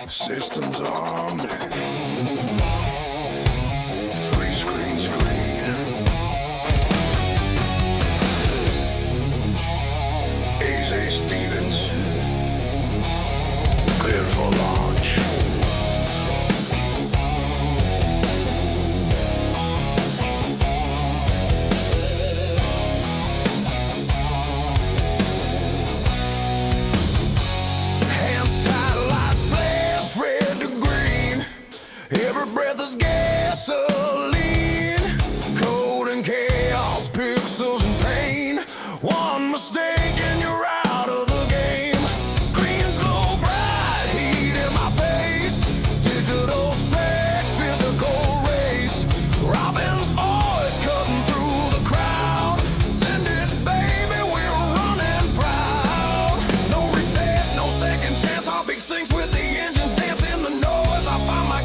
Systems on me. Three screens green. AZ Stevens. Clear for launch. Every breath is gasoline, cold and chaos, pixels and pain. One mistake and you're out of the game. Screens glow bright, heat in my face. Digital track, physical race. Robin's voice cutting through the crowd. Send it, baby, we're running proud. No reset, no second chance. Heartbeat sinks with the engines dancing the noise. I find my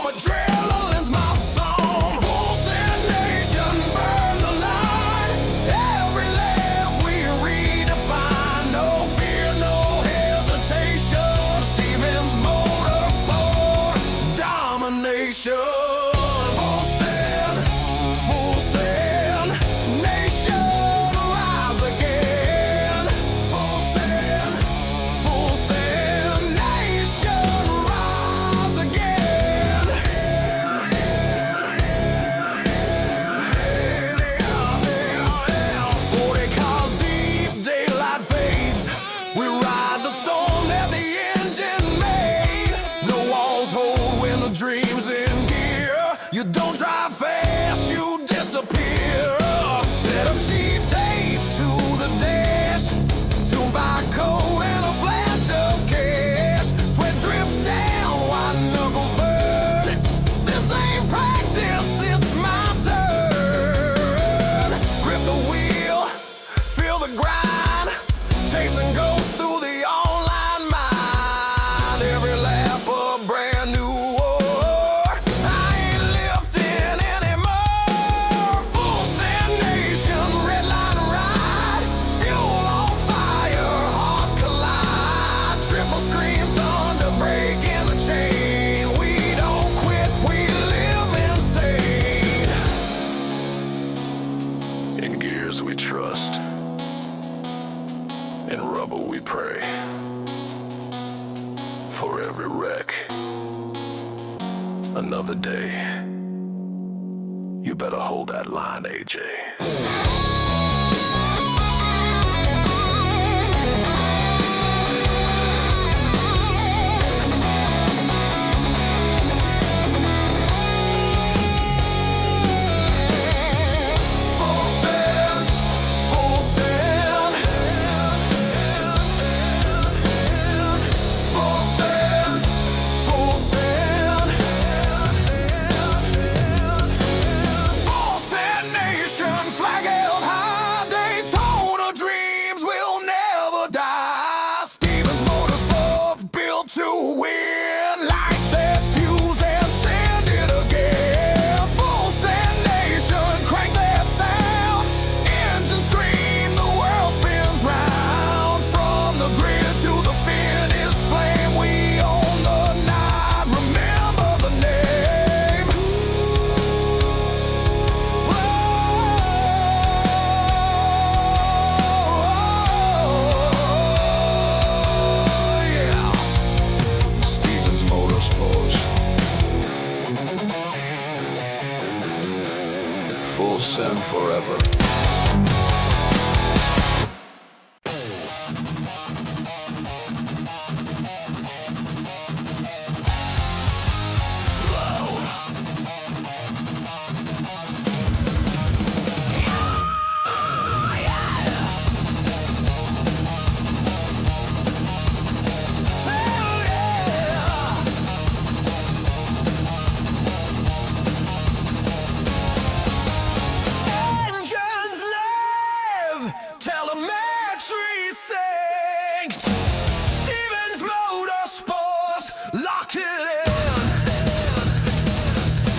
adrenaline's my song. Full send nation, burn the line. Every lap we redefine. No fear, no hesitation. Stevens Motorsport domination. Full send nation, rise again. Full send nation, rise again. 40 cars deep, daylight fades. We ride the storm that the engine made. No walls hold when the dream's in gear. You don't drive fast, you disappear. Set up sheet tape to the dash. Tuned by code and a flash of cash. Sweat drips down, white knuckles burn. This ain't practice, it's my turn. Grip the wheel, feel the grind. Chasing ghosts through the online mind. Every lap a brand new war. I ain't lifting anymore. Full send nation, red line ride. Fuel on fire, hearts collide. Triple screen thunder breaking the chain. We don't quit, we live insane. In gears we trust. In rubber we pray. For every wreck, another day. You better hold that line, AJ. Full send. Full send. Full send nation, flag held high. Daytona dreams will never die. Stevens Motorsports built to win. Light that fuse and send it again. Full send nation, crank that sound. Engine scream, the world spins round. From the grid to the finish flame, we own the night. Remember the name. Yeah. Stevens Motorsports. Full send forever. Engines live, telemetry synced. Stevens Motorsports, lock it in.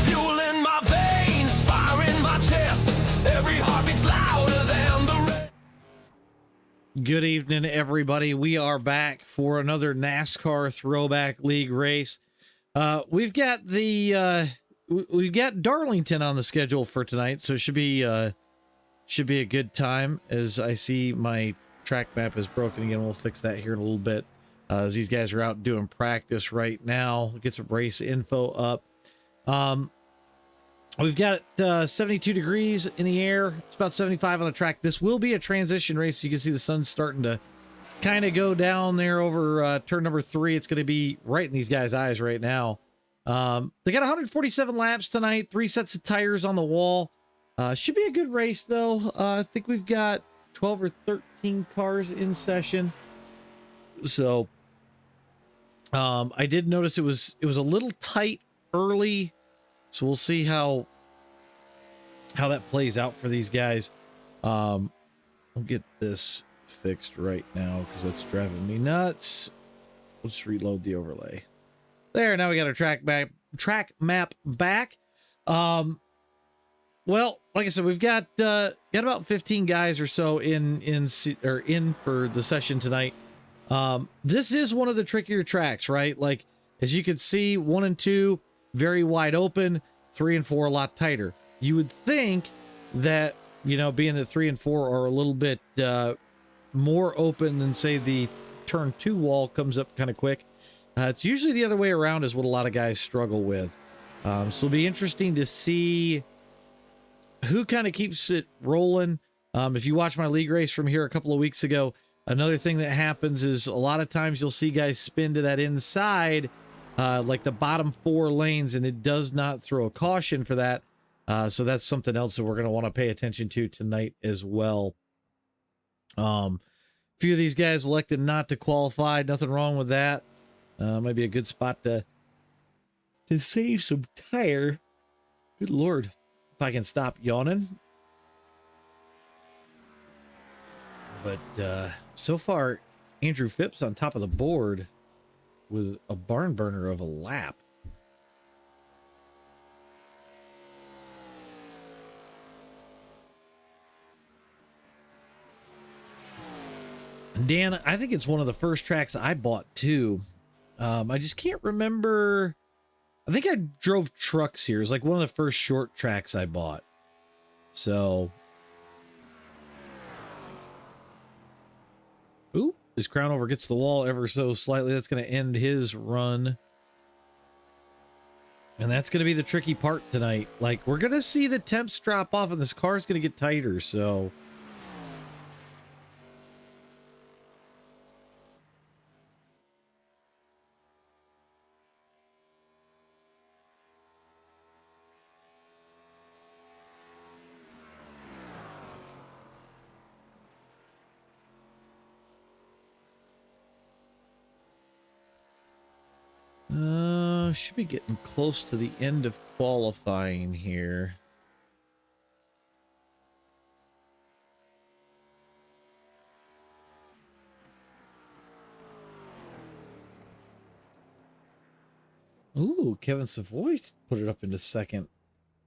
Fuel in my veins, fire in my chest. Every heartbeat's louder than the rest. Good evening, everybody. We are back for another NASCAR Throwback League race. We've got Darlington on the schedule for tonight, so it should be a good time. As I see my track map is broken again, we'll fix that here in a little bit. As these guys are out doing practice right now, get some race info up. We've got 72 degrees in the air. It's about 75 on the track. This will be a transition race. So you can see the sun starting to kind of go down there over turn number 3. It's going to be right in these guys' eyes right now. They got 147 laps tonight, 3 sets of tires on the wall. Should be a good race, though. I think we've got 12 or 13 cars in session. So I did notice it was a little tight early. So we'll see how that plays out for these guys. I'll get this fixed right now because that's driving me nuts. Let's reload the overlay. There, now we got our track map back. Well, like I said, we've got about 15 guys or so in for the session tonight. This is one of the trickier tracks, right? Like, as you can see, 1 and 2 very wide open, 3 and 4 a lot tighter. You would think that, being that 3 and 4 are a little bit more open than, say, the turn 2 wall comes up kind of quick. It's usually the other way around is what a lot of guys struggle with. So it'll be interesting to see who kind of keeps it rolling. If you watch my league race from here a couple of weeks ago, another thing that happens is a lot of times you'll see guys spin to that inside, like the bottom 4 lanes, and it does not throw a caution for that. So that's something else that we're going to want to pay attention to tonight as well. A few of these guys elected not to qualify. Nothing wrong with that. Might be a good spot to save some tire. Good Lord. If I can stop yawning. But so far, Andrew Phipps on top of the board with a barn burner of a lap. Dan, I think it's one of the first tracks I bought too. I just can't remember. I think I drove trucks here. It was like one of the first short tracks I bought. So. Ooh, his crown over gets the wall ever so slightly. That's going to end his run. And that's going to be the tricky part tonight. Like, we're going to see the temps drop off and this car's going to get tighter. So. Should be getting close to the end of qualifying here. Ooh, Kevin Savoy put it up into second.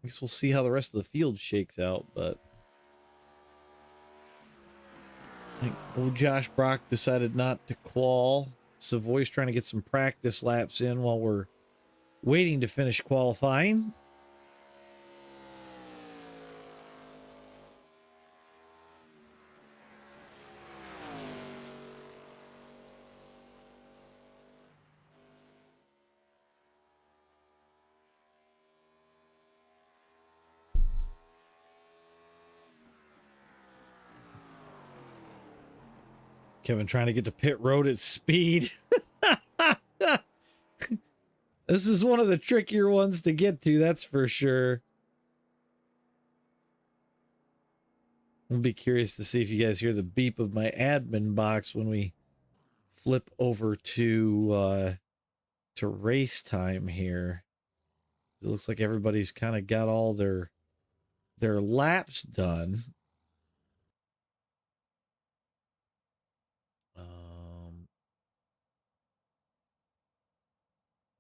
I guess we'll see how the rest of the field shakes out, but I think old Josh Brock decided not to qual. Savoy's trying to get some practice laps in while we're waiting to finish qualifying. Kevin trying to get to pit road at speed. This is one of the trickier ones to get to, that's for sure. I'll be curious to see if you guys hear the beep of my admin box when we flip over to race time here. It looks like everybody's kind of got all their laps done.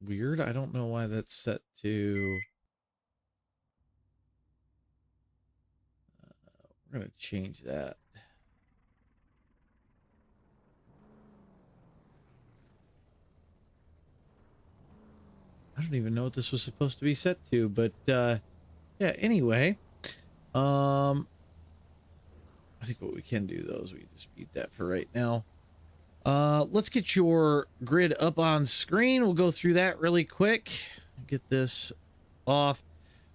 Weird. I don't know why that's set to. We're going to change that. I don't even know what this was supposed to be set to, but yeah, anyway. I think what we can do though is we can just beat that for right now. Let's get your grid up on screen. We'll go through that really quick. Get this off.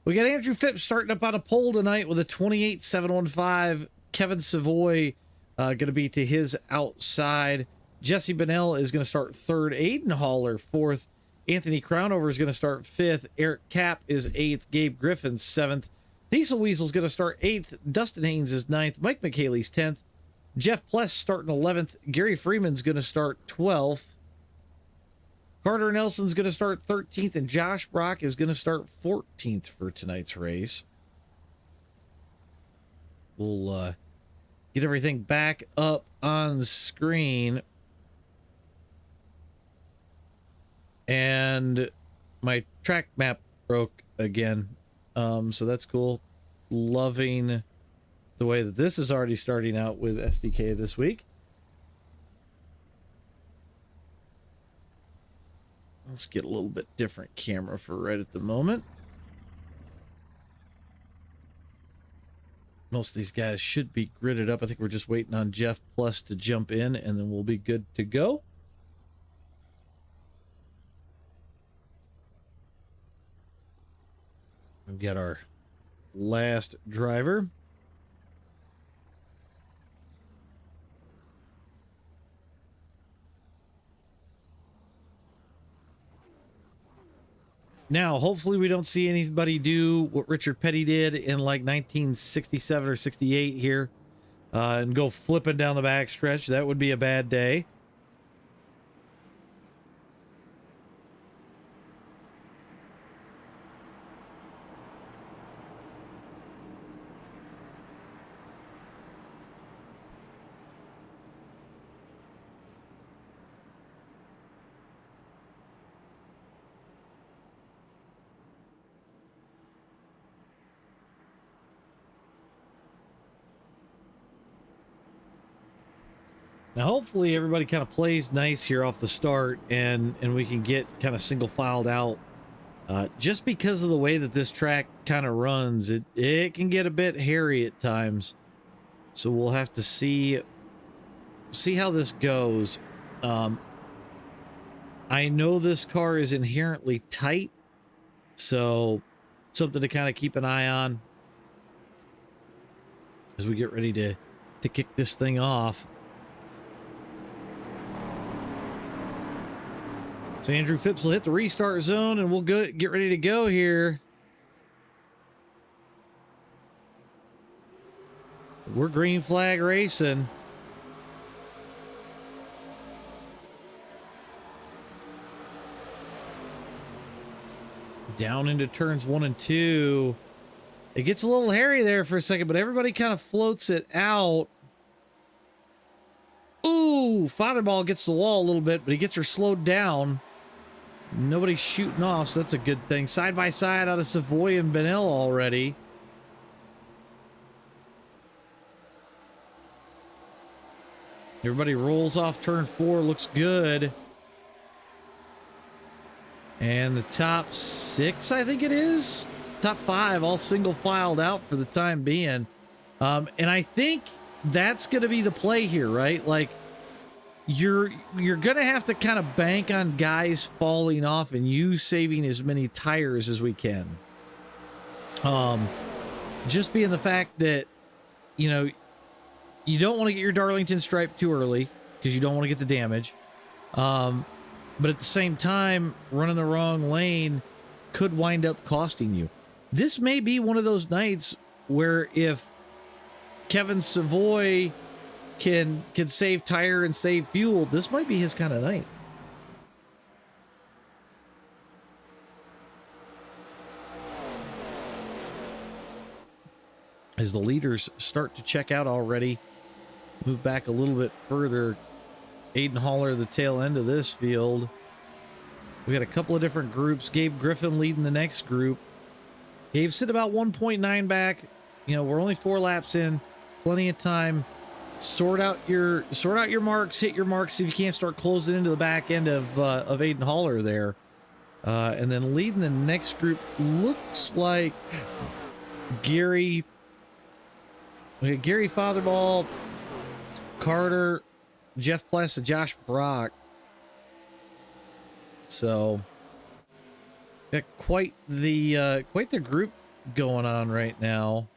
We got Andrew Phipps starting up on a pole tonight with a 28.715. Kevin Savoy going to be to his outside. Jesse Bennell is going to start third. Aiden Haller fourth. Anthony Crownover is going to start fifth. Eric Kapp is eighth. Gabe Griffin seventh. Diesel Weasel's going to start eighth. Dustin Haynes is ninth. Mike McHaley's 10th. Jeff Pless starting 11th. Gary Freeman's going to start 12th. Carter Nelson's going to start 13th. And Josh Brock is going to start 14th for tonight's race. We'll get everything back up on the screen. And my track map broke again. So that's cool. Loving the way that this is already starting out with SDK this week. Let's get a little bit different camera for right at the moment. Most of these guys should be gridded up. I think we're just waiting on Jeff Plus to jump in and then we'll be good to go. We've got our last driver. Now, hopefully we don't see anybody do what Richard Petty did in like 1967 or 68 here and go flipping down the backstretch. That would be a bad day. Now, hopefully everybody kind of plays nice here off the start and we can get kind of single filed out. Just because of the way that this track kind of runs, it can get a bit hairy at times. So we'll have to see how this goes. I know this car is inherently tight, so something to kind of keep an eye on as we get ready to kick this thing off. So Andrew Phipps will hit the restart zone and we'll get ready to go here. We're green flag racing. Down into turns 1 and 2. It gets a little hairy there for a second, but everybody kind of floats it out. Ooh, Fatherball gets the wall a little bit, but he gets her slowed down. Nobody's shooting off, so that's a good thing. Side by side out of Savoy and Bennell already. Everybody rolls off turn 4, looks good. And the top 6, I think it is. Top 5, all single filed out for the time being. And I think that's going to be the play here, right? Like, you're gonna have to kind of bank on guys falling off and you saving as many tires as we can. Just being the fact that, you know, you don't want to get your Darlington stripe too early because you don't want to get the damage. But at the same time, running the wrong lane could wind up costing you. This may be one of those nights where if Kevin Savoy can save tire and save fuel, this might be his kind of night. As the leaders start to check out already, move back a little bit further. Aiden Haller, the tail end of this field. We got a couple of different groups. Gabe Griffin leading the next group. Gabe's sitting about 1.9 back. You know, we're only 4 laps in. Plenty of time. Sort out your marks, hit your marks. See if you can't start closing into the back end of Aiden Haller there. And then leading the next group looks like Gary. We got Gary Fotherball, Carter, Jeff Pless, and Josh Brock. So got quite the group going on right now.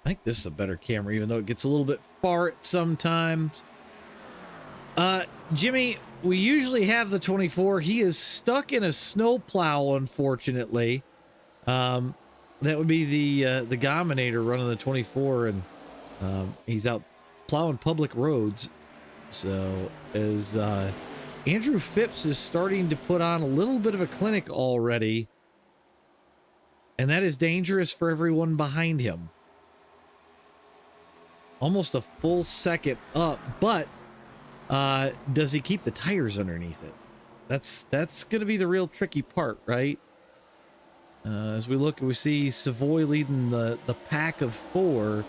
I think this is a better camera, even though it gets a little bit far at sometimes. Jimmy, we usually have the 24. He is stuck in a snowplow, unfortunately. That would be the Gominator running the 24, and he's out plowing public roads. So as Andrew Phipps is starting to put on a little bit of a clinic already, and that is dangerous for everyone behind him. Almost a full second up, but does he keep the tires underneath it? That's going to be the real tricky part, right? As we look, we see Savoy leading the pack of 4.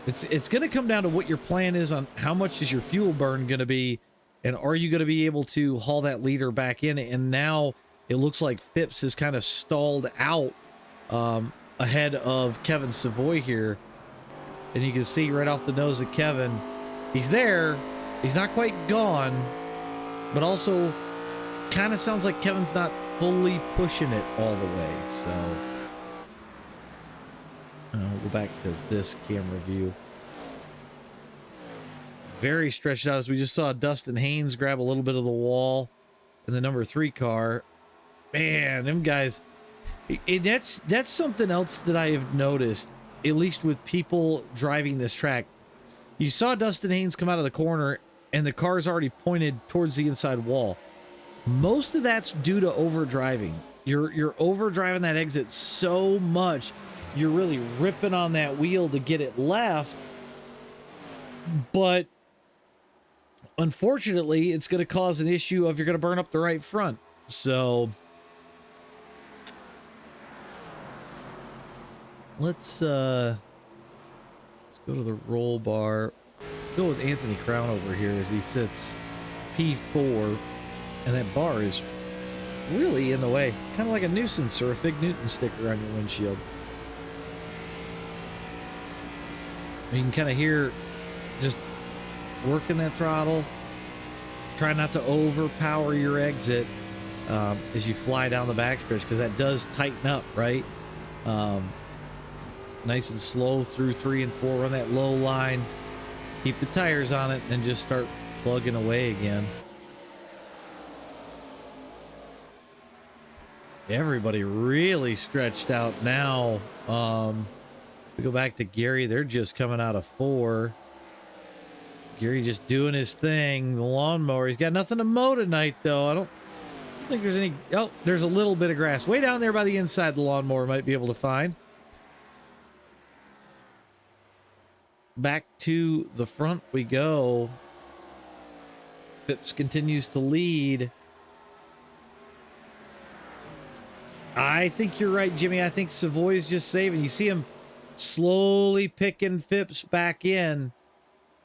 It's going to come down to what your plan is on how much is your fuel burn going to be, and are you going to be able to haul that leader back in? And now it looks like Phipps is kind of stalled out ahead of Kevin Savoy here, and you can see right off the nose of Kevin, he's there, he's not quite gone, but also kind of sounds like Kevin's not fully pushing it all the way. So we'll go back to this camera view. Very stretched out, as we just saw Dustin Haynes grab a little bit of the wall in the number 3 car. Man, them guys, that's something else that I have noticed, at least with people driving this track. You saw Dustin Haynes come out of the corner and the car's already pointed towards the inside wall. Most of that's due to overdriving. You're overdriving that exit so much, you're really ripping on that wheel to get it left. But unfortunately, it's going to cause an issue of you're going to burn up the right front. So let's go to the roll bar. Go with Anthony Crown over here as he sits P4, and that bar is really in the way, kind of like a nuisance or a Fig Newton sticker on your windshield. You can kind of hear just working that throttle, try not to overpower your exit as you fly down the backstretch, because that does tighten up, right? Nice and slow through 3 and 4, run that low line, keep the tires on it, and just start plugging away again. Everybody really stretched out now. We go back to Gary. They're just coming out of 4. Gary just doing his thing. The lawnmower. He's got nothing to mow tonight, though. I don't think there's any. Oh, there's a little bit of grass way down there by the inside. The lawnmower might be able to find. Back to the front we go. Phipps continues to lead. I think you're right, Jimmy. I think Savoy's just saving. You see him slowly picking Phipps back in.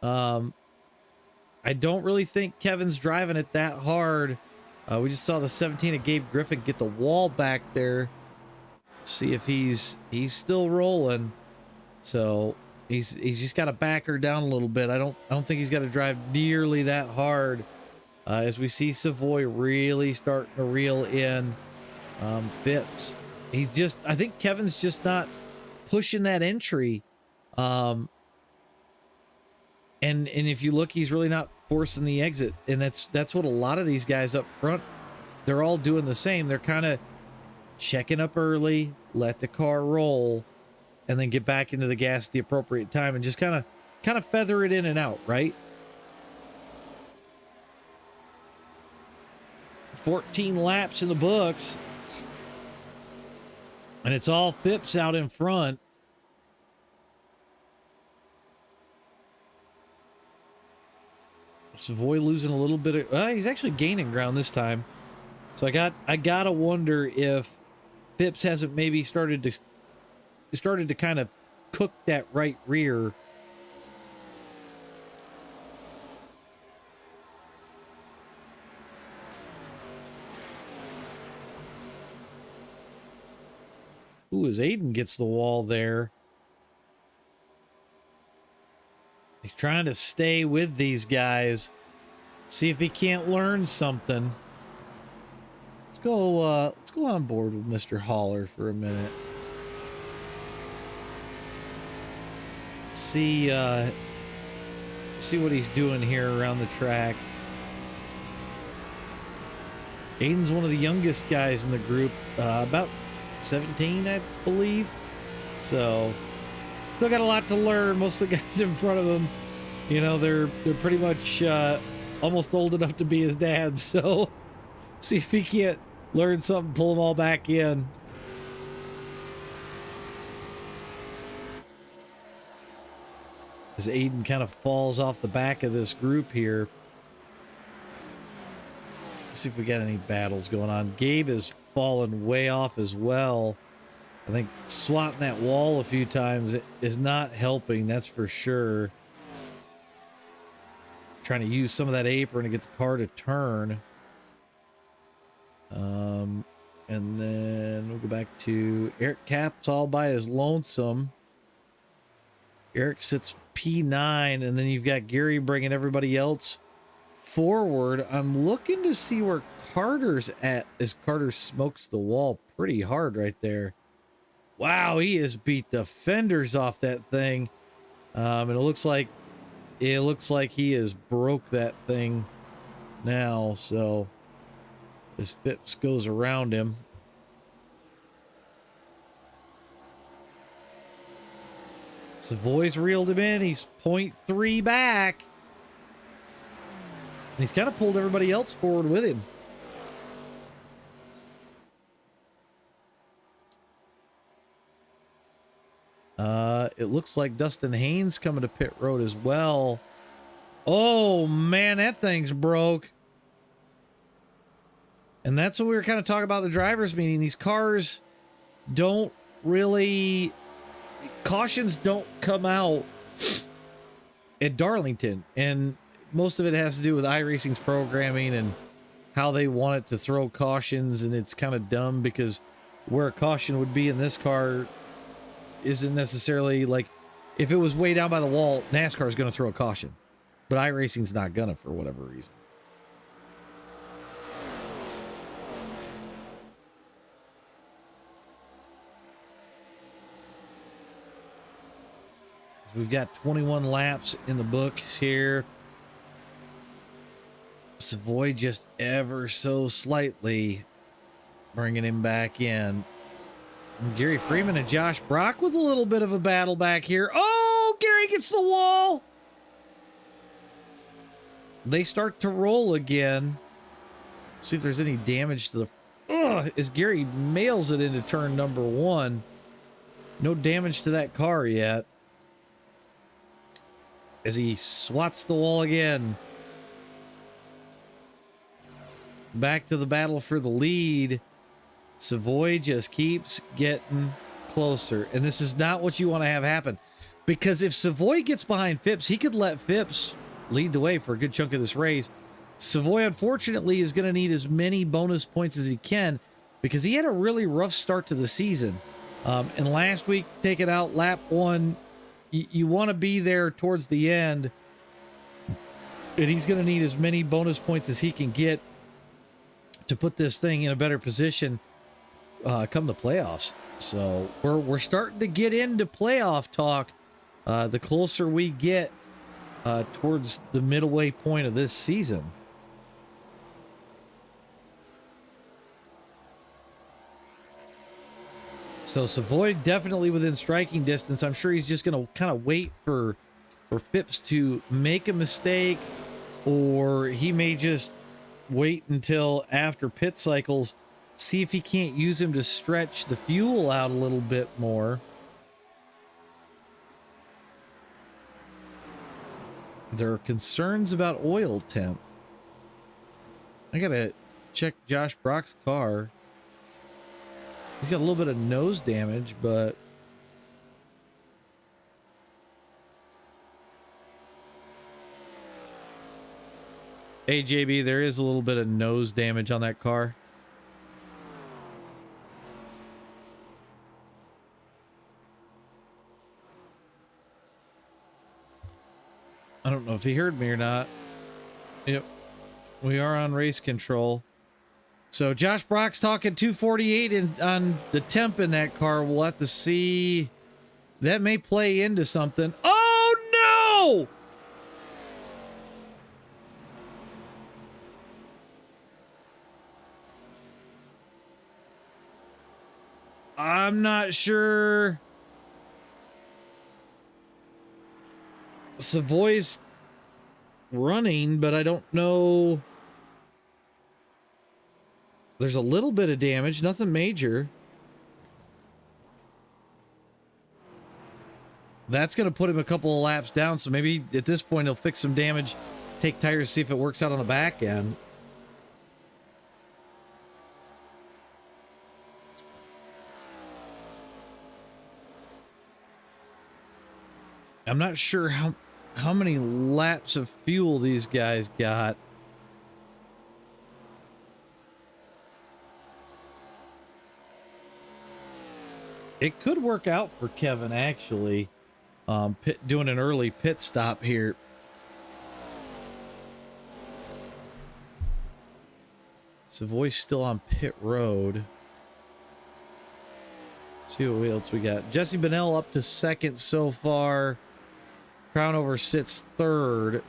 I don't really think Kevin's driving it that hard. We just saw the 17 of Gabe Griffin get the wall back there. See if he's still rolling. So he's just got to back her down a little bit. I don't think he's got to drive nearly that hard. As we see Savoy really starting to reel in Phipps. I think Kevin's just not pushing that entry. And if you look, he's really not forcing the exit. And that's what a lot of these guys up front, they're all doing the same. They're kind of checking up early, let the car roll, and then get back into the gas at the appropriate time and just kind of feather it in and out, right? 14 laps in the books. And it's all Phipps out in front. Savoy losing a little bit of, he's actually gaining ground this time. So I gotta wonder if Phipps hasn't maybe started to kind of cook that right rear. Ooh, as Aiden gets the wall there. He's trying to stay with these guys. See if he can't learn something. Let's go on board with Mr. Haller for a minute. See what he's doing here around the track. Aiden's one of the youngest guys in the group, about 17, I believe. So, still got a lot to learn. Most of the guys in front of him, you know, they're pretty much almost old enough to be his dad. So, see if he can't learn something, pull them all back in. As Aiden kind of falls off the back of this group here. Let's see if we got any battles going on. Gabe has fallen way off as well. I think swatting that wall a few times is not helping, that's for sure. Trying to use some of that apron to get the car to turn. And then we'll go back to Eric Cap's all by his lonesome. Eric sits P9, and then you've got Gary bringing everybody else forward. I'm looking to see where Carter's at as Carter smokes the wall pretty hard right there. Wow, he has beat the fenders off that thing. And it looks like he has broke that thing now. So as Phipps goes around him. Savoy's reeled him in. He's 0.3 back. And he's kind of pulled everybody else forward with him. It looks like Dustin Haynes coming to pit road as well. Oh, man, that thing's broke. And that's what we were kind of talking about the drivers meeting. These cars don't really... Cautions don't come out at Darlington. And most of it has to do with iRacing's programming and how they want it to throw cautions. And it's kind of dumb because where a caution would be in this car isn't necessarily like, if it was way down by the wall, NASCAR is going to throw a caution, but iRacing's not gonna for whatever reason. We've got 21 laps in the books here. Savoy just ever so slightly bringing him back in. And Gary Freeman and Josh Brock with a little bit of a battle back here. Oh, Gary gets the wall. They start to roll again. See if there's any damage to the... as Gary mails it into turn number 1. No damage to that car yet. As he swats the wall again. Back to the battle for the lead. Savoy just keeps getting closer. And this is not what you want to have happen. Because if Savoy gets behind Phipps, he could let Phipps lead the way for a good chunk of this race. Savoy, unfortunately, is going to need as many bonus points as he can because he had a really rough start to the season. And last week, taking out lap 1, you want to be there towards the end. And he's going to need as many bonus points as he can get to put this thing in a better position come the playoffs. So we're starting to get into playoff talk the closer we get towards the midway point of this season. So Savoy definitely within striking distance. I'm sure he's just going to kind of wait for Phipps to make a mistake, or he may just wait until after pit cycles, see if he can't use him to stretch the fuel out a little bit more. There are concerns about oil temp. I gotta check Josh Brock's car. He's got a little bit of nose damage, but hey, JB, there is a little bit of nose damage on that car. I don't know if he heard me or not. Yep. We are on race control. So Josh Brock's talking 248 on the temp in that car. We'll have to see. That may play into something. Oh, no! I'm not sure. Savoy's running, but I don't know. There's a little bit of damage, nothing major. That's going to put him a couple of laps down, so maybe at this point he'll fix some damage, take tires, see if it works out on the back end. I'm not sure how many laps of fuel these guys got. It could work out for Kevin, actually. Doing an early pit stop here. Savoy's still on pit road. See what else we got. Jesse Bennell up to second so far. Crownover sits third.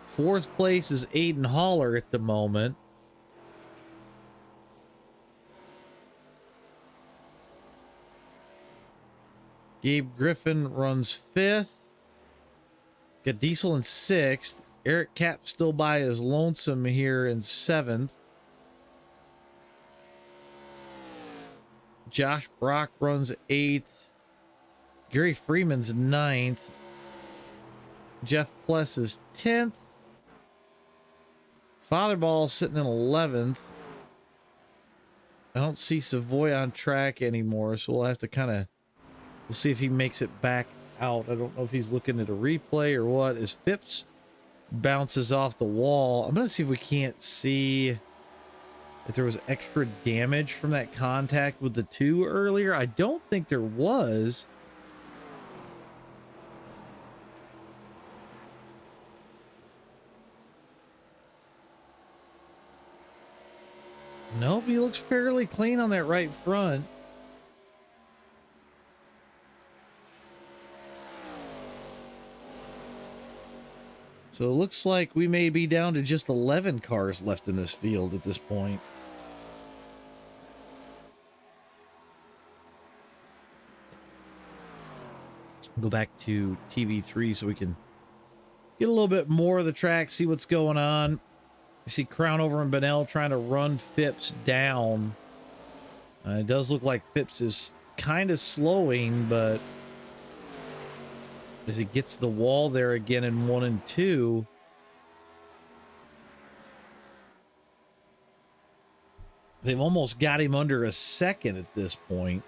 Fourth place is Aiden Haller at the moment. Gabe Griffin runs fifth. Got Diesel in sixth. Eric Kapp still by his lonesome here in seventh. Josh Brock runs eighth. Gary Freeman's ninth. Jeff Pless is 10th. Fatherball sitting in 11th. I don't see Savoy on track anymore, so we'll have to we'll see if he makes it back out. I don't know if he's looking at a replay or what. As Phipps bounces off the wall, I'm going to see if we can't see if there was extra damage from that contact with the two earlier. I don't think there was. Nope, he looks fairly clean on that right front. So it looks like we may be down to just 11 cars left in this field at this point. Go back to TV3 so we can get a little bit more of the track, see what's going on. You see Crownover and Bennell trying to run Phipps down. It does look like Phipps is kind of slowing, but as he gets the wall there again in 1 and 2, they've almost got him under a second at this point.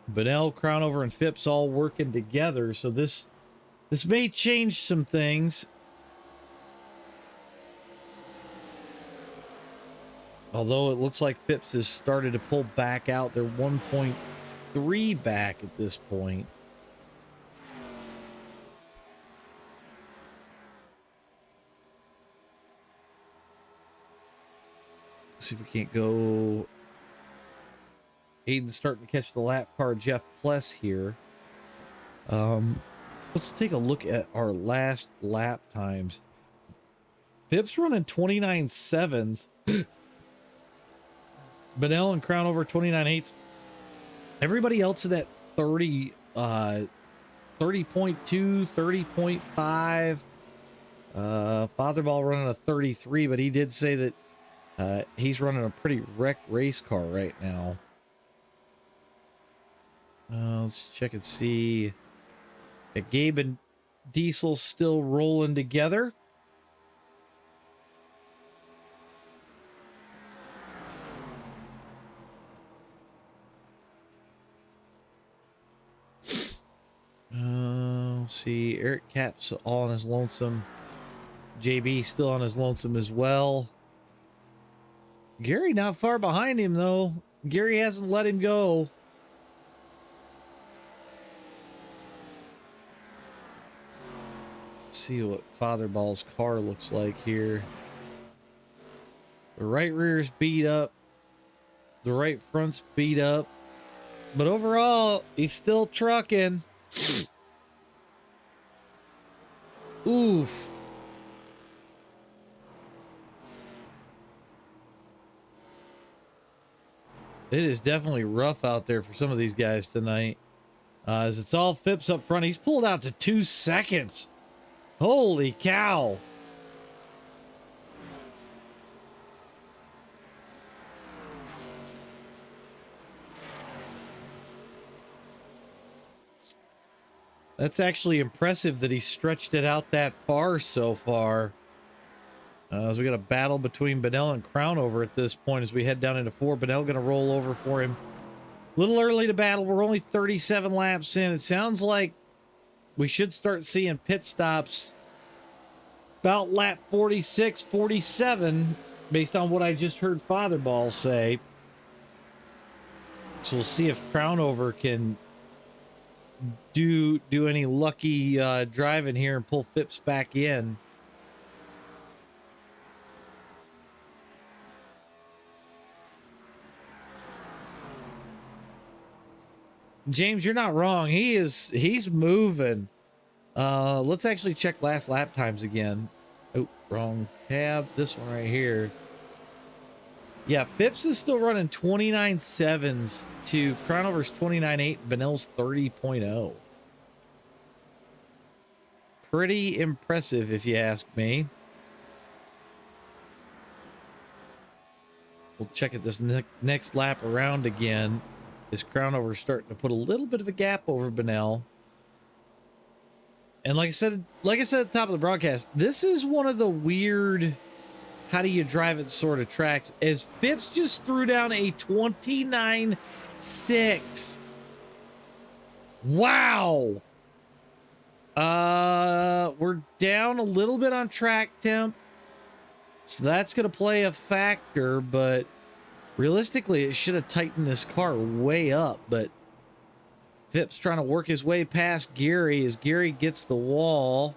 Bennell, Crownover, and Phipps all working together, so this may change some things. Although it looks like Phipps has started to pull back out. They're 1.3 back at this point. Let's see if we can't go. Aiden's starting to catch the lap car. Jeff Pless here. Let's take a look at our last lap times. Phipps running 29.7s. Bennell and Crownover 29.8s. Everybody else at that 30, 30.2, 30.5. Fatherball running a 33, but he did say that he's running a pretty wrecked race car right now. Let's check and see. Gabe and Diesel still rolling together. Let's see. Eric Kapp's all on his lonesome. JB still on his lonesome as well. Gary not far behind him, though. Gary hasn't let him go. see what Father Ball's car looks like here. The right rear's beat up. The right front's beat up. But overall, he's still trucking. Oof. It is definitely rough out there for some of these guys tonight. As it's all Phipps up front. He's pulled out to 2 seconds. Holy cow. That's actually impressive that he stretched it out that far so far. As we got a battle between Benell and Crownover at this point as we head down into 4. Benell going to roll over for him. A little early to battle. We're only 37 laps in. It sounds like we should start seeing pit stops about lap 46, 47, based on what I just heard Father Ball say. So we'll see if Crownover can do any lucky driving here and pull Phipps back in. James, you're not wrong. He's moving. Let's actually check last lap times again. Oh, wrong tab. This one right here. Yeah, Phipps is still running 29.7s to Crownover's 29.8, Benell's 30.0. Pretty impressive, if you ask me. We'll check at this next lap around again. Is Crownover starting to put a little bit of a gap over Benell. And like I said at the top of the broadcast, this is one of the weird how do you drive it sort of tracks, as Phipps just threw down a 29.6. Wow. We're down a little bit on track temp, so that's going to play a factor, but realistically, it should have tightened this car way up, but Phipps trying to work his way past Gary as Gary gets the wall.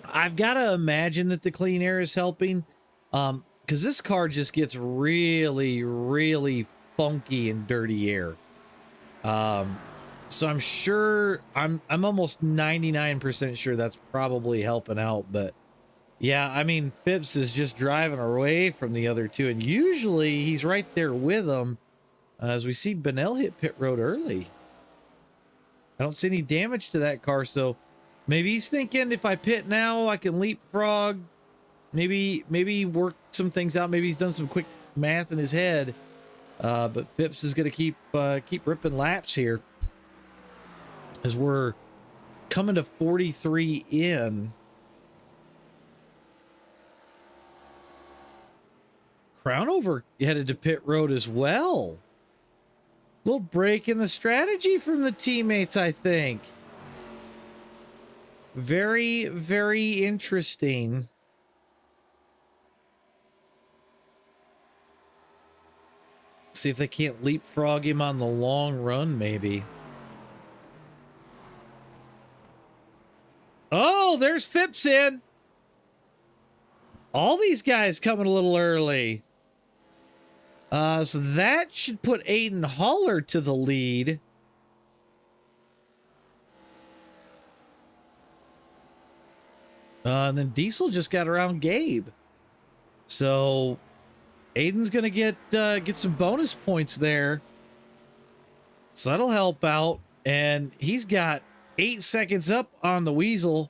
I've got to imagine that the clean air is helping, because this car just gets really, really funky in dirty air. So I'm sure, I'm almost 99% sure that's probably helping out. But yeah, I mean, Phipps is just driving away from the other two, and usually he's right there with them. As we see Benell hit pit road early. I don't see any damage to that car, so maybe he's thinking if I pit now, I can leapfrog. Maybe work some things out. Maybe he's done some quick math in his head. But Phipps is going to keep ripping laps here. As we're coming to 43 in. Crownover headed to pit road as well. Little break in the strategy from the teammates, I think. Very, very interesting. See if they can't leapfrog him on the long run, maybe. Oh, there's Phipps in. All these guys coming a little early. So that should put Aiden Haller to the lead. And then Diesel just got around Gabe. So Aiden's going to get some bonus points there. So that'll help out. And he's got 8 seconds up on the Weasel.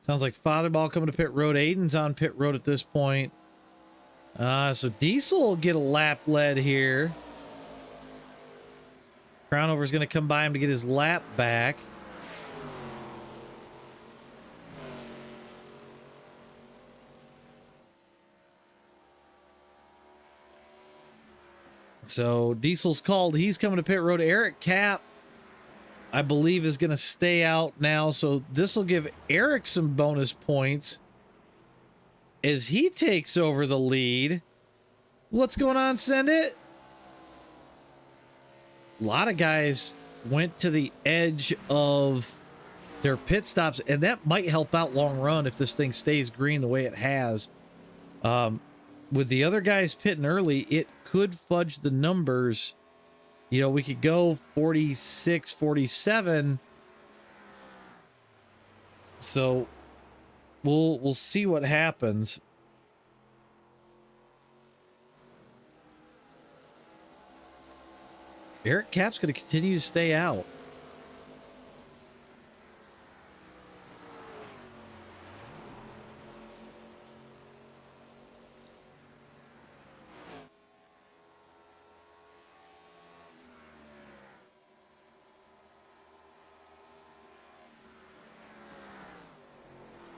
Sounds like Fatherball coming to pit road. Aiden's on pit road at this point. So Diesel will get a lap lead here. Crownover's going to come by him to get his lap back. So Diesel's called. He's coming to pit road. Eric Cap, I believe, is going to stay out now. So this will give Eric some bonus points as he takes over the lead. What's going on, Send It? A lot of guys went to the edge of their pit stops, and that might help out long run if this thing stays green the way it has. With the other guys pitting early, it could fudge the numbers. You know, we could go 46, 47. So we'll see what happens. Eric Cap's going to continue to stay out.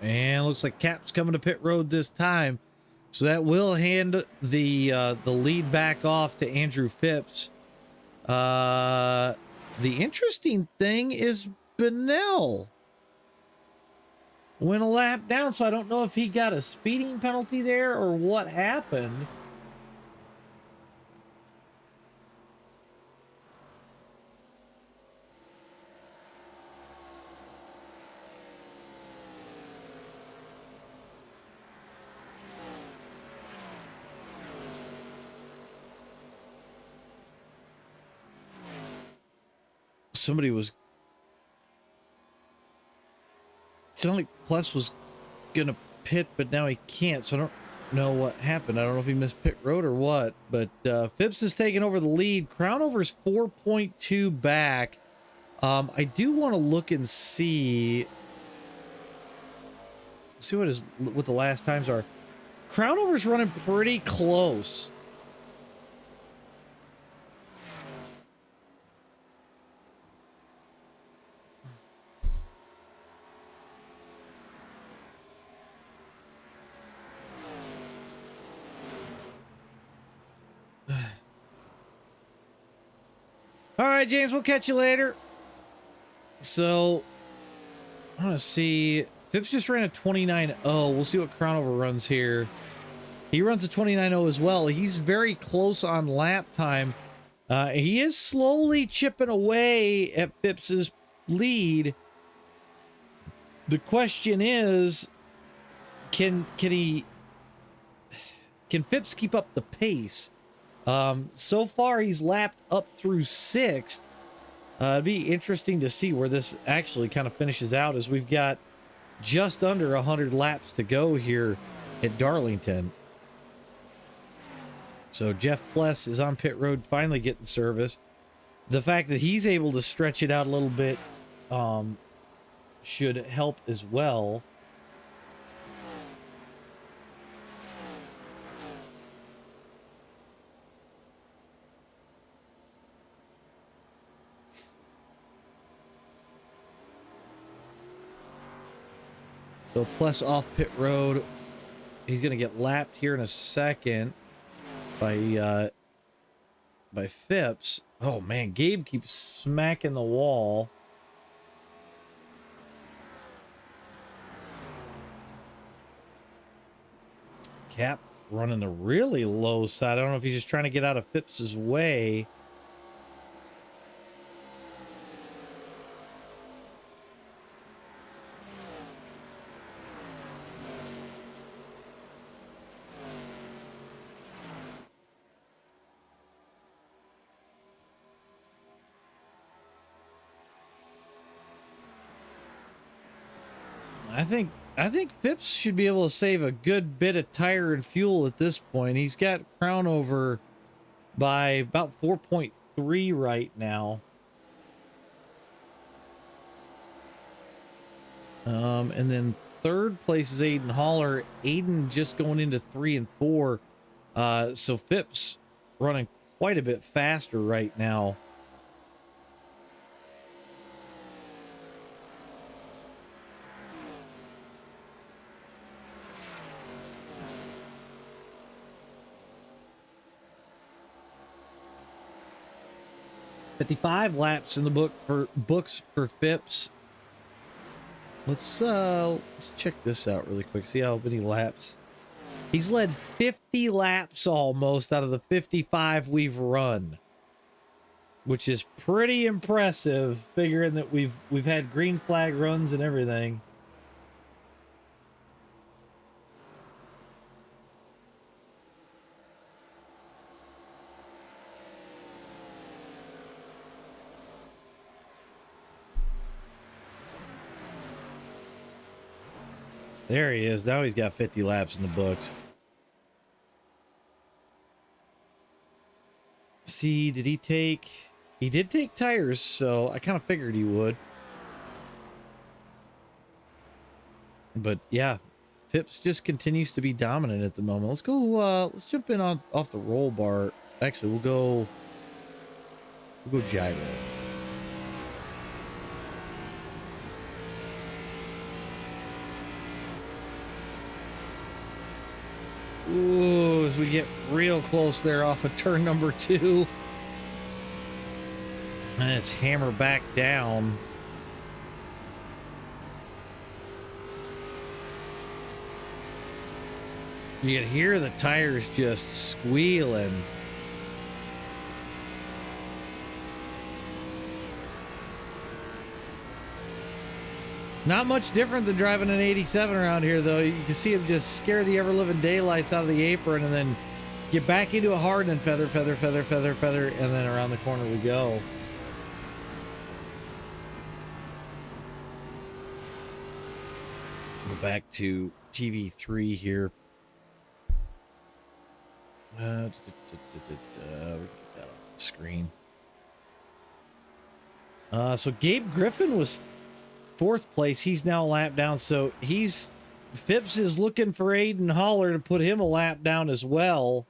And looks like Cap's coming to pit road this time. So that will hand the lead back off to Andrew Phipps. The interesting thing is Benell went a lap down, so I don't know if he got a speeding penalty there or what happened. Somebody was sounded like Plus was gonna pit, but now he can't, so I don't know what happened. I don't know if he missed pit road or what, but Phipps is taking over the lead. Crownover's 4.2 back. I do want to look and see what the last times are. Crownover's running pretty close. All right, James, we'll catch you later. So, I want to see. Phipps just ran a 29.0. We'll see what Crownover runs here. He runs a 29.0 as well. He's very close on lap time. He is slowly chipping away at Phipps's lead. The question is, can Phipps keep up the pace? So far he's lapped up through 6th. It'd be interesting to see where this actually kind of finishes out, as we've got just under 100 laps to go here at Darlington. So Jeff Pless is on pit road, finally getting service. The fact that he's able to stretch it out a little bit should help as well. So Plus off pit road. He's going to get lapped here in a second by Phipps. Oh man, Gabe keeps smacking the wall. Cap running the really low side. I don't know if he's just trying to get out of Phipps's way. I think Phipps should be able to save a good bit of tire and fuel at this point. He's got Crownover by about 4.3 right now. And then third place is Aiden Haller. Aiden just going into 3 and 4. So Phipps running quite a bit faster right now. 55 laps in the books for Phipps. Let's check this out really quick. See how many laps. He's led 50 laps almost out of the 55 we've run, which is pretty impressive, figuring that we've had green flag runs and everything. There he is. Now he's got 50 laps in the books. See, did he take... He did take tires, so I kind of figured he would. But yeah, Phipps just continues to be dominant at the moment. Let's go, let's jump in off the roll bar. Actually, we'll go gyro. Ooh, as we get real close there off of turn number 2. And it's hammer back down. You can hear the tires just squealing. Not much different than driving an 87 around here, though. You can see him just scare the ever-living daylights out of the apron and then get back into a hard and feather, feather, feather, feather, feather, and then around the corner we go. Go back to TV3 here. We can get that off the screen. So Gabe Griffin was 4th place. He's now a lap down, so Phipps is looking for Aiden Holler to put him a lap down as well.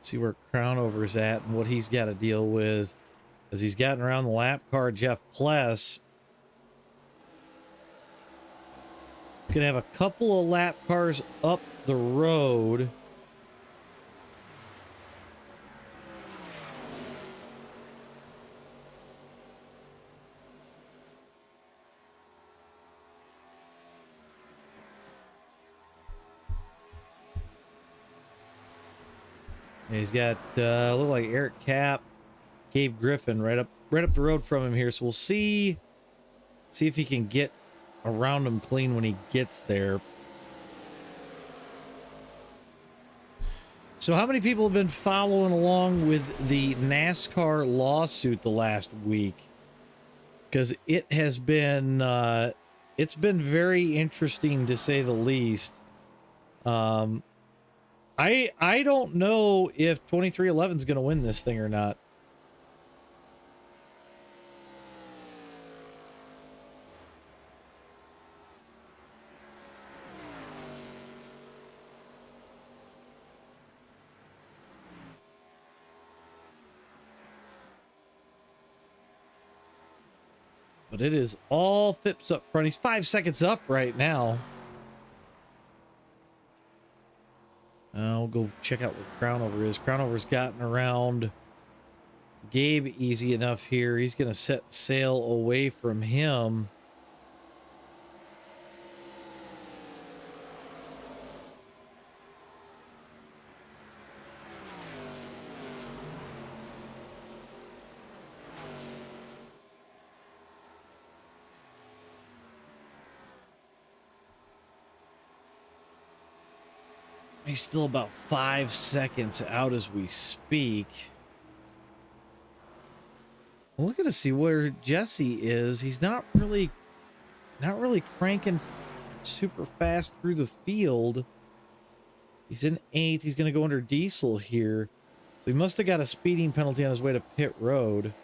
See where Crownover's at and what he's got to deal with as he's gotten around the lap car. Jeff Pless gonna have a couple of lap cars up the road. He's got look like Eric Cap, Gabe Griffin right up the road from him here. So we'll see if he can get around him clean when he gets there. So how many people have been following along with the NASCAR lawsuit the last week? Because it has been it's been very interesting to say the least. I don't know if 2311 is going to win this thing or not. But it is all Phipps up front. He's 5 seconds up right now. I'll go check out what Crownover is. Crownover's gotten around Gabe easy enough here. He's going to set sail away from him. He's still about 5 seconds out as we speak. I'm looking to see where Jesse is. He's not really cranking super fast through the field. He's in 8th. He's going to go under diesel here. So he must have got a speeding penalty on his way to pit road.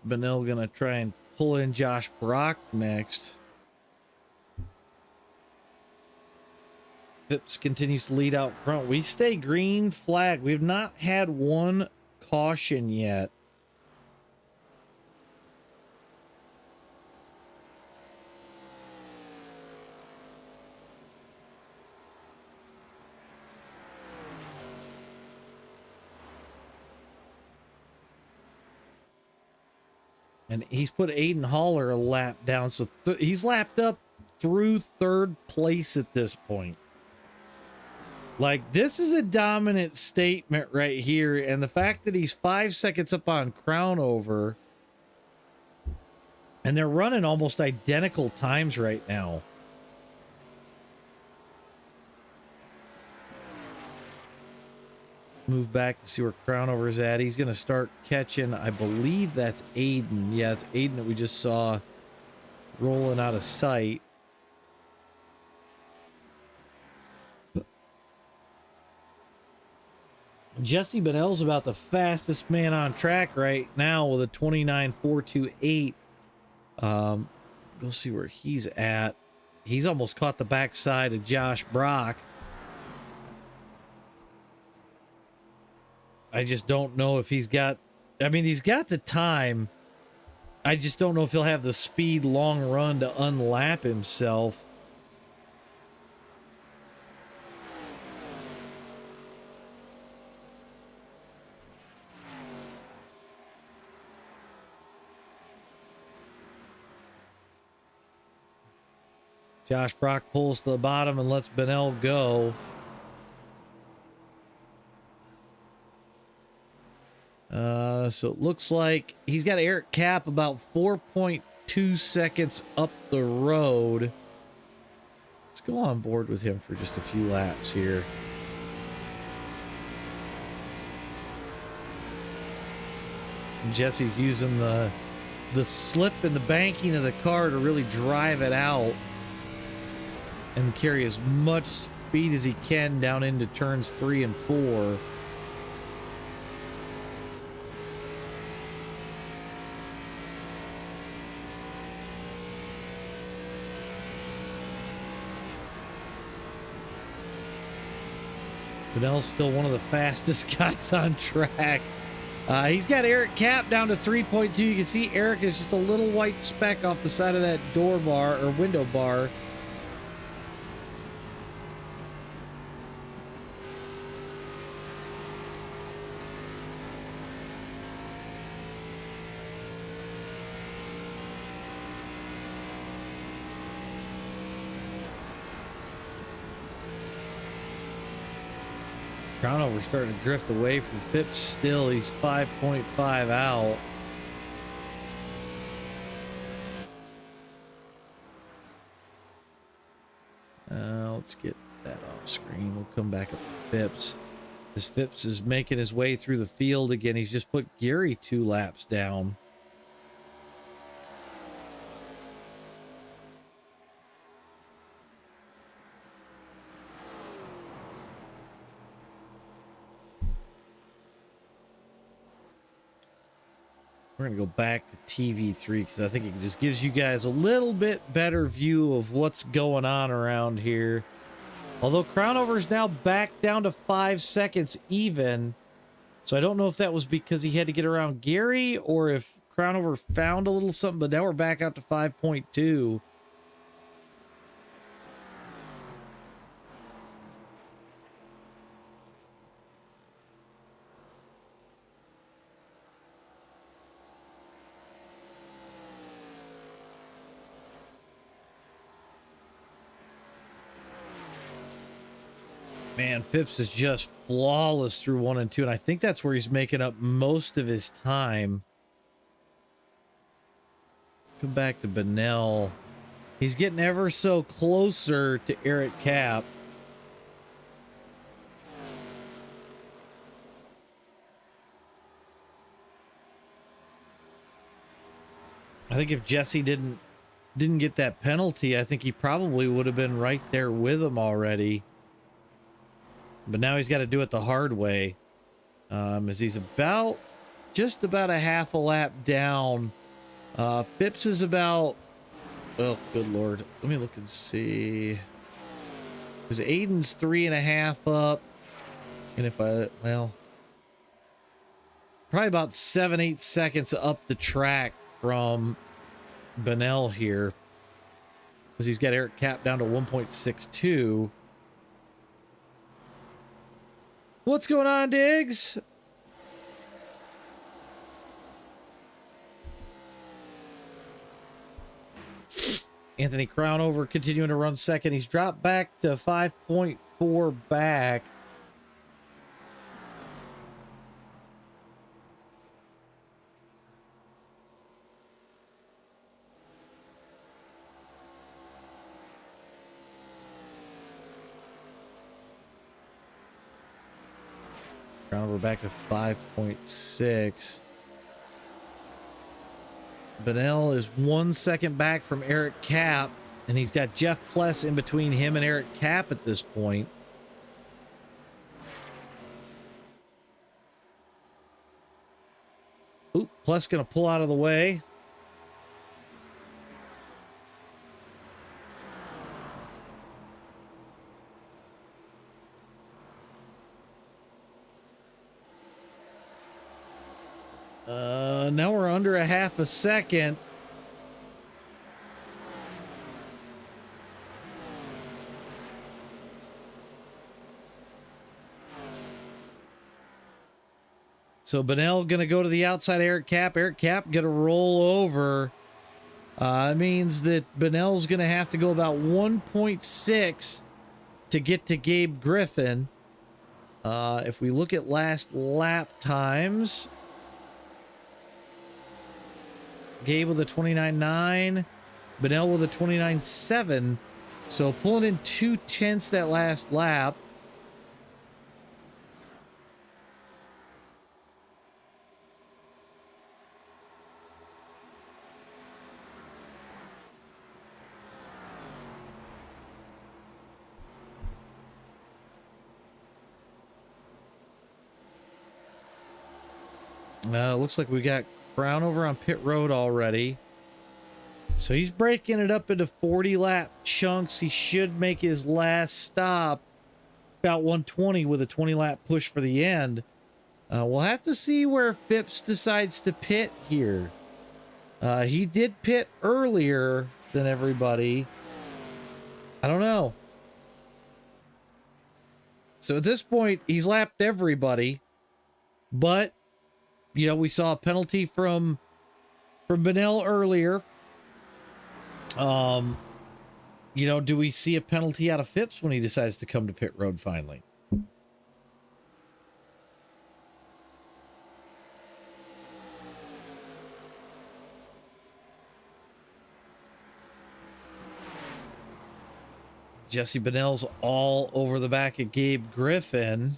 Benell gonna try and pull in Josh Brock next. Phipps continues to lead out front. We stay green flag. We've not had one caution yet. And he's put Aiden Haller a lap down. So he's lapped up through third place at this point. Like, this is a dominant statement right here. And the fact that he's 5 seconds up on Crownover, and they're running almost identical times right now. Move back to see where Crownover's at. He's going to start catching, I believe that's Aiden. Yeah, it's Aiden that we just saw rolling out of sight. Jesse Benell's about the fastest man on track right now with a 29.428. We'll see where he's at. He's almost caught the backside of Josh Brock. I just don't know if he's got, I mean, he's got the time. I just don't know if he'll have the speed long run to unlap himself. Josh Brock pulls to the bottom and lets Benell go. So it looks like he's got Eric Cap about 4.2 seconds up the road. Let's go on board with him for just a few laps here. And Jesse's using the slip and the banking of the car to really drive it out and carry as much speed as he can down into turns 3 and 4. Benell's still one of the fastest guys on track. He's got Eric Cap down to 3.2. You can see Eric is just a little white speck off the side of that door bar or window bar. Crownover starting to drift away from Phipps still. He's 5.5 out. Let's get that off screen. We'll come back up to Phipps. As Phipps is making his way through the field again, he's just put Gary 2 laps down. We're going to go back to TV3 because I think it just gives you guys a little bit better view of what's going on around here. Although Crownover is now back down to 5 seconds even. So I don't know if that was because he had to get around Gary or if Crownover found a little something, but now we're back out to 5.2. Man, Phipps is just flawless through 1 and 2, and I think that's where he's making up most of his time. Come back to Benell. He's getting ever so closer to Eric Cap. I think if Jesse didn't get that penalty, I think he probably would have been right there with him already. But now he's got to do it the hard way, as he's just about a half a lap down Phipps is about, oh, good Lord. Let me look and see. Because Aiden's 3.5 up. And if well, probably about 7-8 seconds up the track from Benell here. Because he's got Eric Cap down to 1.62. What's going on, Diggs? Anthony Crownover continuing to run second. He's dropped back to 5.4 back. Crownover back to 5.6. Benell is 1 second back from Eric Cap, and he's got Jeff Pless in between him and Eric Cap at this point. Oop, Pless gonna pull out of the way. Now we're under a half a second. So Benell gonna go to the outside. Eric Cap gonna roll over. It means that Benell's gonna have to go about 1.6 to get to Gabe Griffin. If we look at last lap times, Gabe with a 29.9, Benell with a 29.7. So pulling in 2/10 that last lap. Looks like we got Brown over on pit road already. So he's breaking it up into 40 lap chunks. He should make his last stop about 120 with a 20 lap push for the end. We'll have to see where Phipps decides to pit here. He did pit earlier than everybody. I don't know. So at this point, he's lapped everybody, but you know, we saw a penalty from Benell earlier. You know, do we see a penalty out of Phipps when he decides to come to pit road finally? Jesse Benell's all over the back of Gabe Griffin.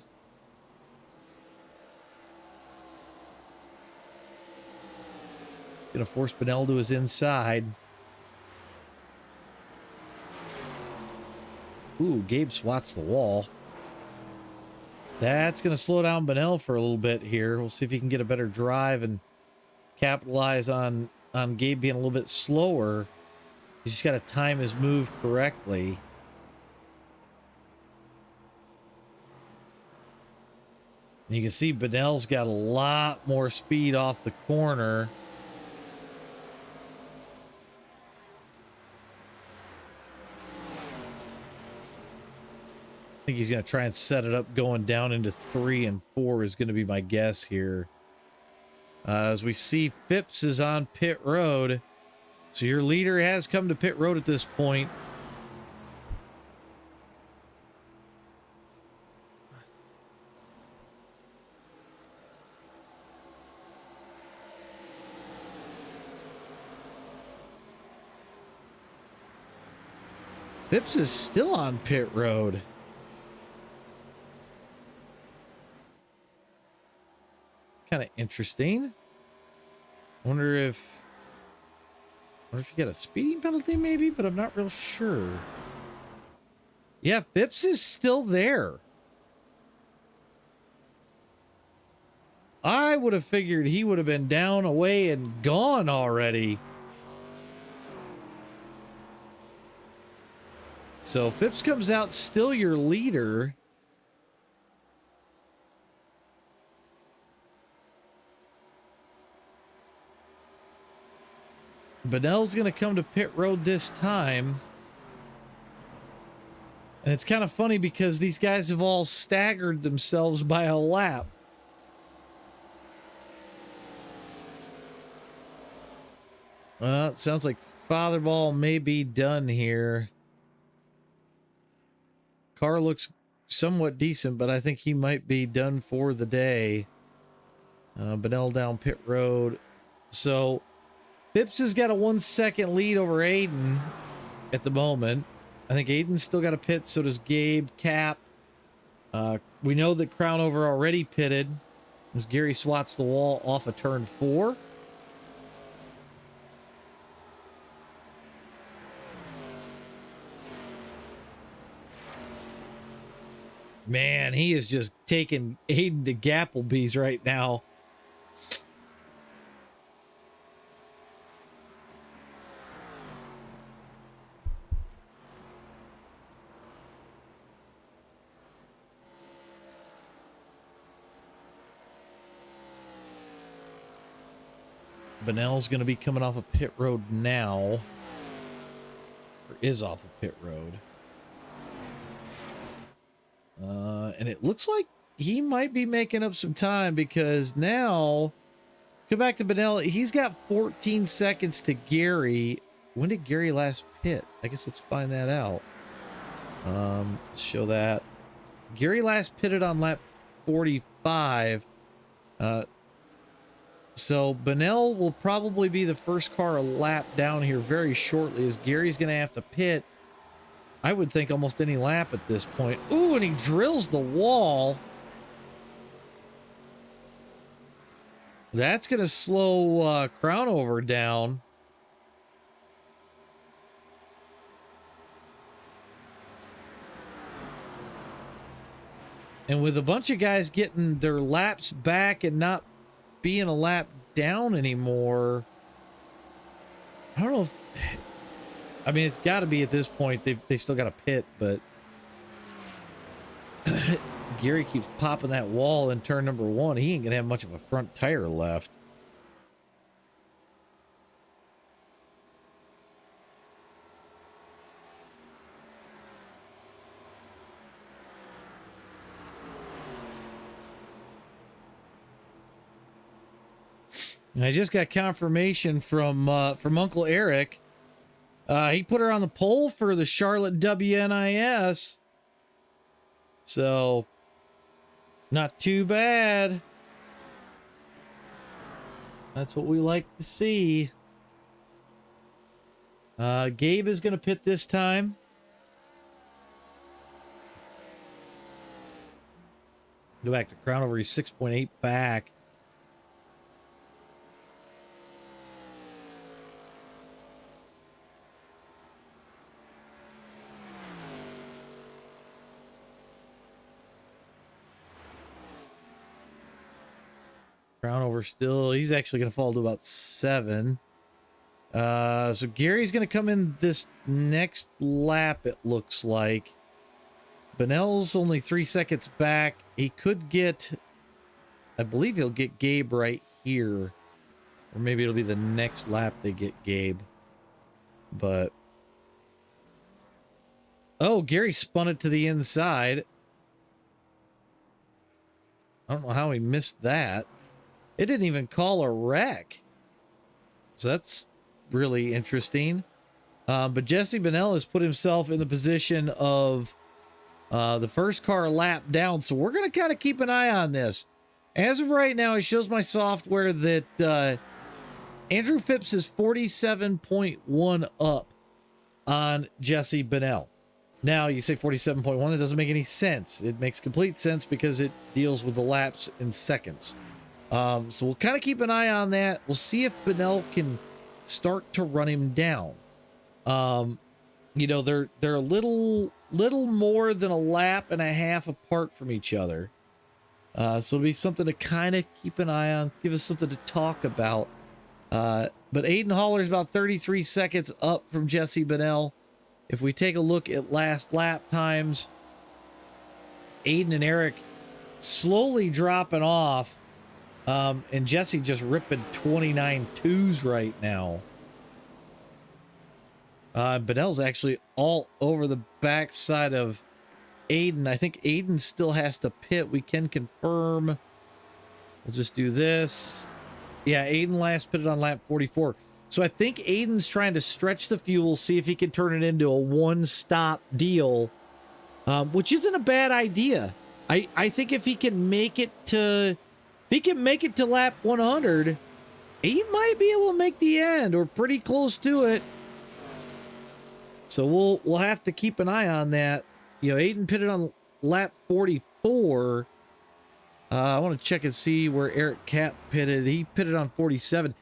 Gonna force Benell to his inside. Ooh, Gabe swats the wall. That's gonna slow down Benell for a little bit here. We'll see if he can get a better drive and capitalize on Gabe being a little bit slower. He's just got to time his move correctly. And you can see Benell's got a lot more speed off the corner. I think he's going to try and set it up going down into 3 and 4 is going to be my guess here. As we see Phipps is on pit road. So your leader has come to pit road at this point. Phipps is still on pit road. Kind of interesting. Wonder if you get a speeding penalty maybe, but I'm not real sure. Yeah, Phipps is still there. I would have figured he would have been down, away, and gone already. So Phipps comes out, still your leader. Benell's going to come to pit road this time. And it's kind of funny because these guys have all staggered themselves by a lap. It sounds like Fatherball may be done here. Car looks somewhat decent, but I think he might be done for the day. Benell down pit road. So Phipps has got a 1 second lead over Aiden at the moment. I think Aiden's still got a pit, so does Gabe, Cap. We know that Crownover already pitted as Gary swats the wall off of turn 4. Man, he is just taking Aiden to Gapplebee's right now. Benell's going to be coming off of pit road now. Or is off of pit road. And it looks like he might be making up some time because now, go back to Benell, he's got 14 seconds to Gary. When did Gary last pit? I guess let's find that out. Show that. Gary last pitted on lap 45. So Benell will probably be the first car a lap down here very shortly as Gary's going to have to pit. I would think almost any lap at this point. Ooh, and he drills the wall. That's going to slow Crownover down. And with a bunch of guys getting their laps back and not being a lap down anymore, I don't know if... I mean, it's got to be at this point. They still got a pit, but Gary keeps popping that wall in turn number 1. He ain't going to have much of a front tire left. And I just got confirmation from Uncle Eric. He put her on the pole for the Charlotte WNIS. So, not too bad. That's what we like to see. Gabe is going to pit this time. Go back to Crownover. He's 6.8 back. Crownover still, he's actually going to fall to about 7. So Gary's going to come in this next lap, it looks like. Benell's only 3 seconds back. He could get, I believe he'll get Gabe right here. Or maybe it'll be the next lap they get Gabe. But, oh, Gary spun it to the inside. I don't know how he missed that. It didn't even call a wreck. So that's really interesting. But Jesse Benell has put himself in the position of the first car lap down. So we're going to kind of keep an eye on this. As of right now, it shows my software that Andrew Phipps is 47.1 up on Jesse Benell. Now, you say 47.1, that doesn't make any sense. It makes complete sense because it deals with the laps in seconds. So we'll kind of keep an eye on that. We'll see if Benell can start to run him down. You know, they're a little more than a lap and a half apart from each other. So it'll be something to kind of keep an eye on, give us something to talk about. But Aiden Haller's about 33 seconds up from Jesse Bennell. If we take a look at last lap times, Aiden and Eric slowly dropping off. And Jesse just ripping 29.2s right now. Bennell's actually all over the backside of Aiden. I think Aiden still has to pit. We can confirm. We'll just do this. Yeah, Aiden last pitted on lap 44. So I think Aiden's trying to stretch the fuel, see if he can turn it into a one-stop deal, which isn't a bad idea. I think if he can make it to lap 100, he might be able to make the end or pretty close to it. So we'll have to keep an eye on that. You know, Aiden pitted on lap 44. I want to check and see where Eric Kapp pitted. He pitted on 47.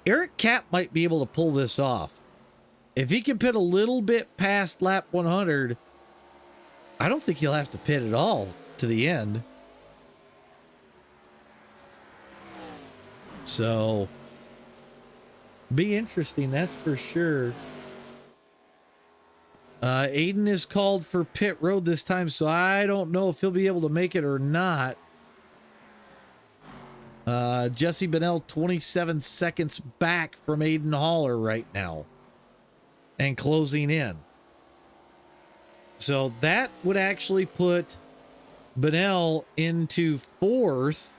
Eric Kapp might be able to pull this off. If he can pit a little bit past lap 100, I don't think he'll have to pit at all to the end. So, be interesting, that's for sure. Aiden is called for pit road this time, so I don't know if he'll be able to make it or not. Jesse Bennell 27 seconds back from Aiden Haller right now and closing in. So that would actually put Bennell into fourth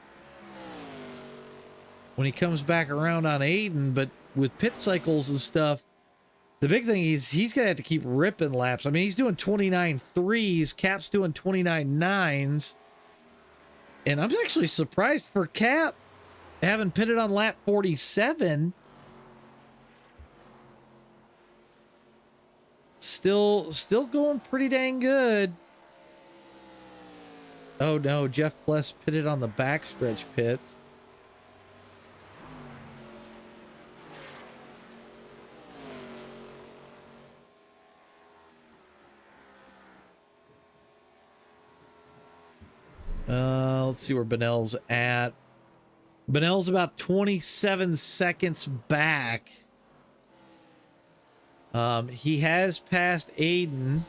when he comes back around on Aiden. But with pit cycles and stuff, the big thing is he's going to have to keep ripping laps. I mean, he's doing 29.3s. Cap's doing 29.9s. And I'm actually surprised for Cap having pitted on lap 47. Still going pretty dang good. Oh no, Jeff Pless pitted on the backstretch pits. Let's see where Bennell's at. Bennell's about 27 seconds back. He has passed Aiden.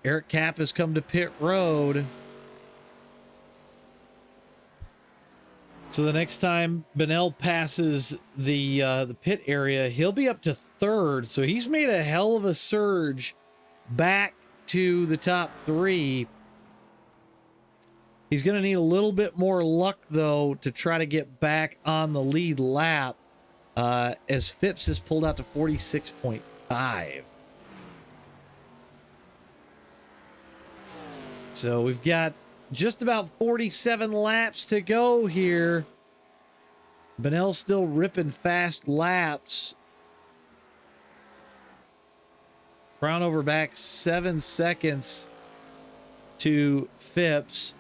Eric Kapp has come to pit road. So the next time Bennell passes the pit area, he'll be up to third. So he's made a hell of a surge back to the top three. He's going to need a little bit more luck, though, to try to get back on the lead lap, as Phipps has pulled out to 46.5. So we've got just about 47 laps to go here. Bennell's still ripping fast laps. Crownover back 7 seconds to Phipps.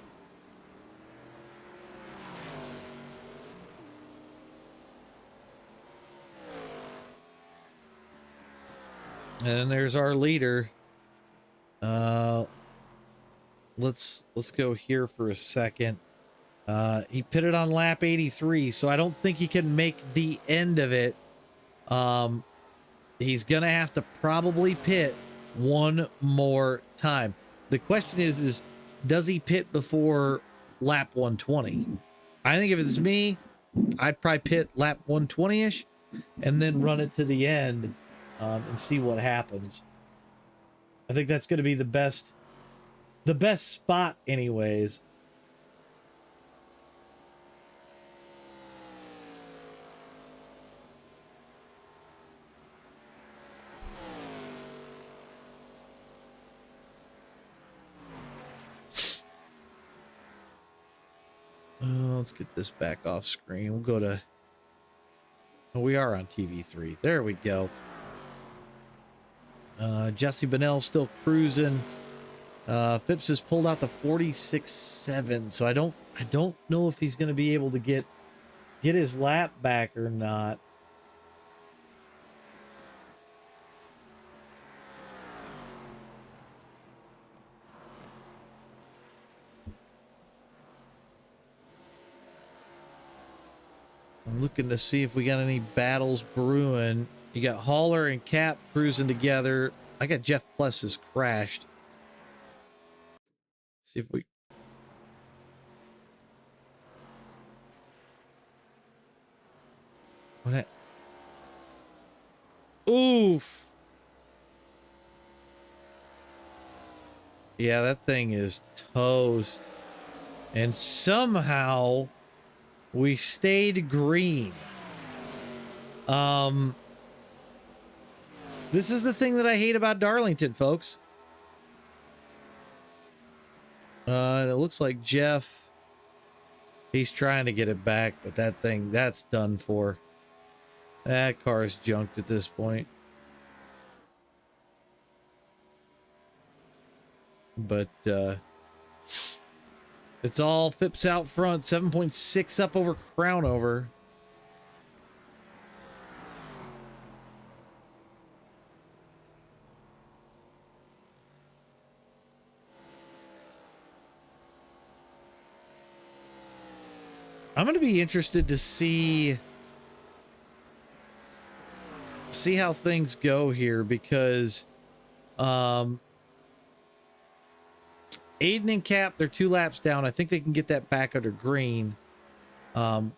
And there's our leader. Let's go here for a second. He pitted on lap 83, so I don't think he can make the end of it. He's gonna have to probably pit one more time. The question is does he pit before lap 120? I think if it's me, I'd probably pit lap 120-ish and then run it to the end, and see what happens. I think that's going to be the best spot anyways. Let's get this back off screen. We'll go to... Oh, we are on TV3. There we go. Jesse Bennell still cruising. Phipps has pulled out the 46.7, so I don't know if he's going to be able to get his lap back or not. I'm looking to see if we got any battles brewing. You got Hauler and Cap cruising together. I got Jeff Pless's crashed. See if we... What that? Oof. Yeah, that thing is toast. And somehow we stayed green. This is the thing that I hate about Darlington, folks. And it looks like Jeff, he's trying to get it back, but that thing, that's done for. That car is junked at this point. But it's all Phipps out front, 7.6 up over Crown over. I'm going to be interested to see how things go here, because Aiden and Cap, they're 2 laps down. I think they can get that back under green.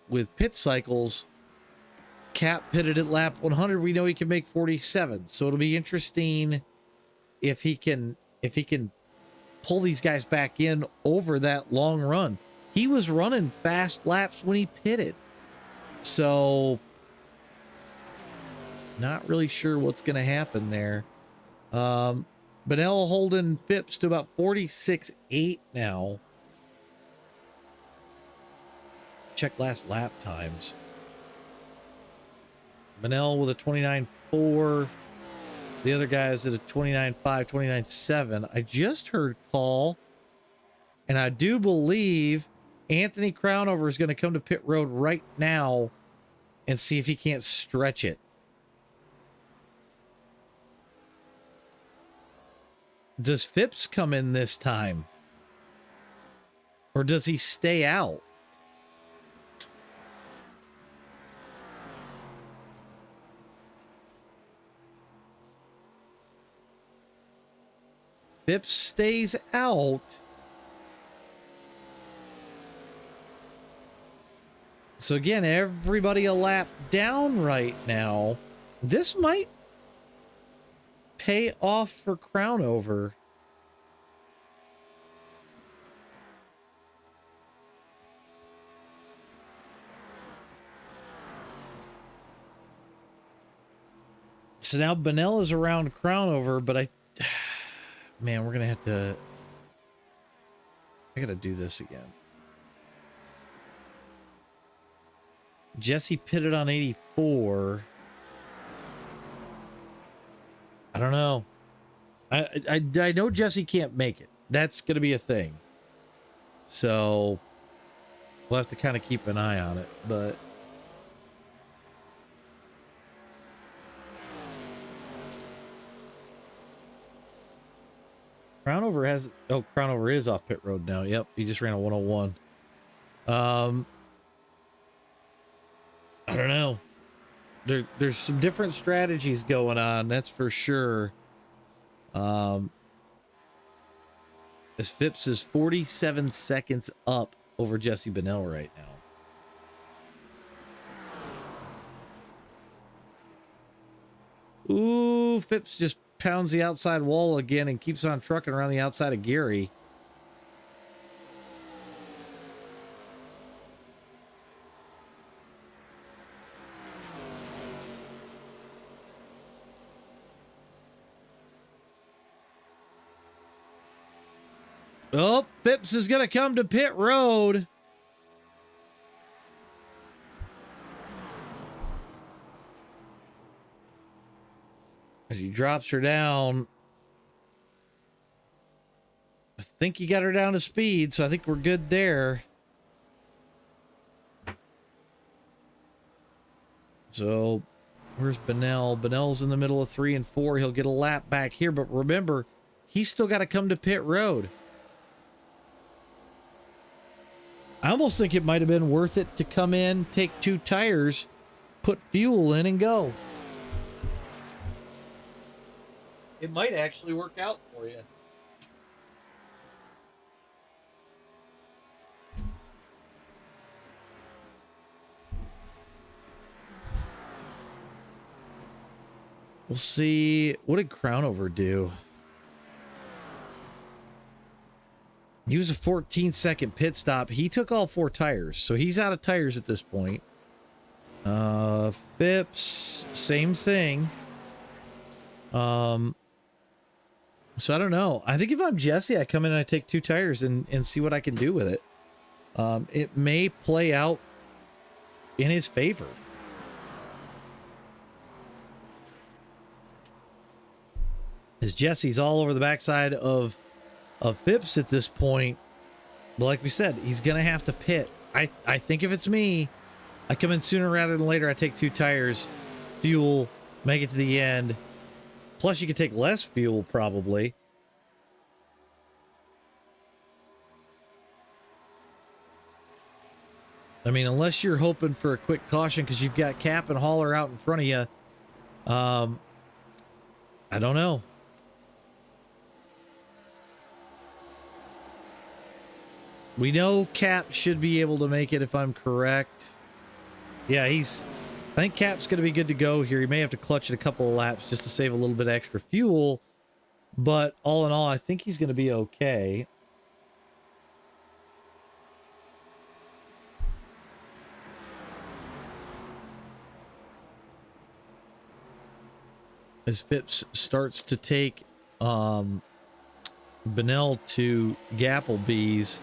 With pit cycles, Cap pitted at lap 100. We know he can make 47. So it'll be interesting if he can pull these guys back in over that long run. He was running fast laps when he pitted. So not really sure what's going to happen there. Benell holding Phipps to about 46.8 now. Check last lap times. Benell with a 29.4. The other guys at a 29.5, 29.7. I just heard call, and I do believe Anthony Crownover is going to come to pit road right now and see if he can't stretch it. Does Phipps come in this time? Or does he stay out? Phipps stays out. So again, everybody a lap down right now. This might pay off for Crownover. So now Benell is around Crownover, but man, we're gonna have to. I gotta do this again. Jesse pitted on 84. I don't know. I know Jesse can't make it. That's going to be a thing. So we'll have to kind of keep an eye on it. But Crownover has... Oh, Crownover is off pit road now. Yep, he just ran a 101. I don't know. There's some different strategies going on, that's for sure. As Phipps is 47 seconds up over Jesse Benell right now. Ooh, Phipps just pounds the outside wall again and keeps on trucking around the outside of Gary. Oh, Phipps is going to come to pit road. As he drops her down. I think he got her down to speed, so I think we're good there. So, where's Benell? Benell's in the middle of 3 and 4. He'll get a lap back here, but remember, he's still got to come to pit road. I almost think it might have been worth it to come in, take 2 tires, put fuel in, and go. It might actually work out for you. We'll see. What did Crownover do? He was a 14-second pit stop. He took all 4 tires, so he's out of tires at this point. Phipps, same thing. So I don't know. I think if I'm Jesse, I come in and I take 2 tires and see what I can do with it. It may play out in his favor. As Jesse's all over the backside of Phipps at this point. But like we said, he's going to have to pit. I think if it's me, I come in sooner rather than later. I take 2 tires, fuel, make it to the end. Plus, you could take less fuel, probably. I mean, unless you're hoping for a quick caution because you've got Cap and Hauler out in front of you. I don't know. We know Cap should be able to make it if I'm correct. Yeah, I think Cap's going to be good to go here. He may have to clutch it a couple of laps just to save a little bit of extra fuel. But all in all, I think he's going to be okay. As Phipps starts to take Benell to Gapplebee's.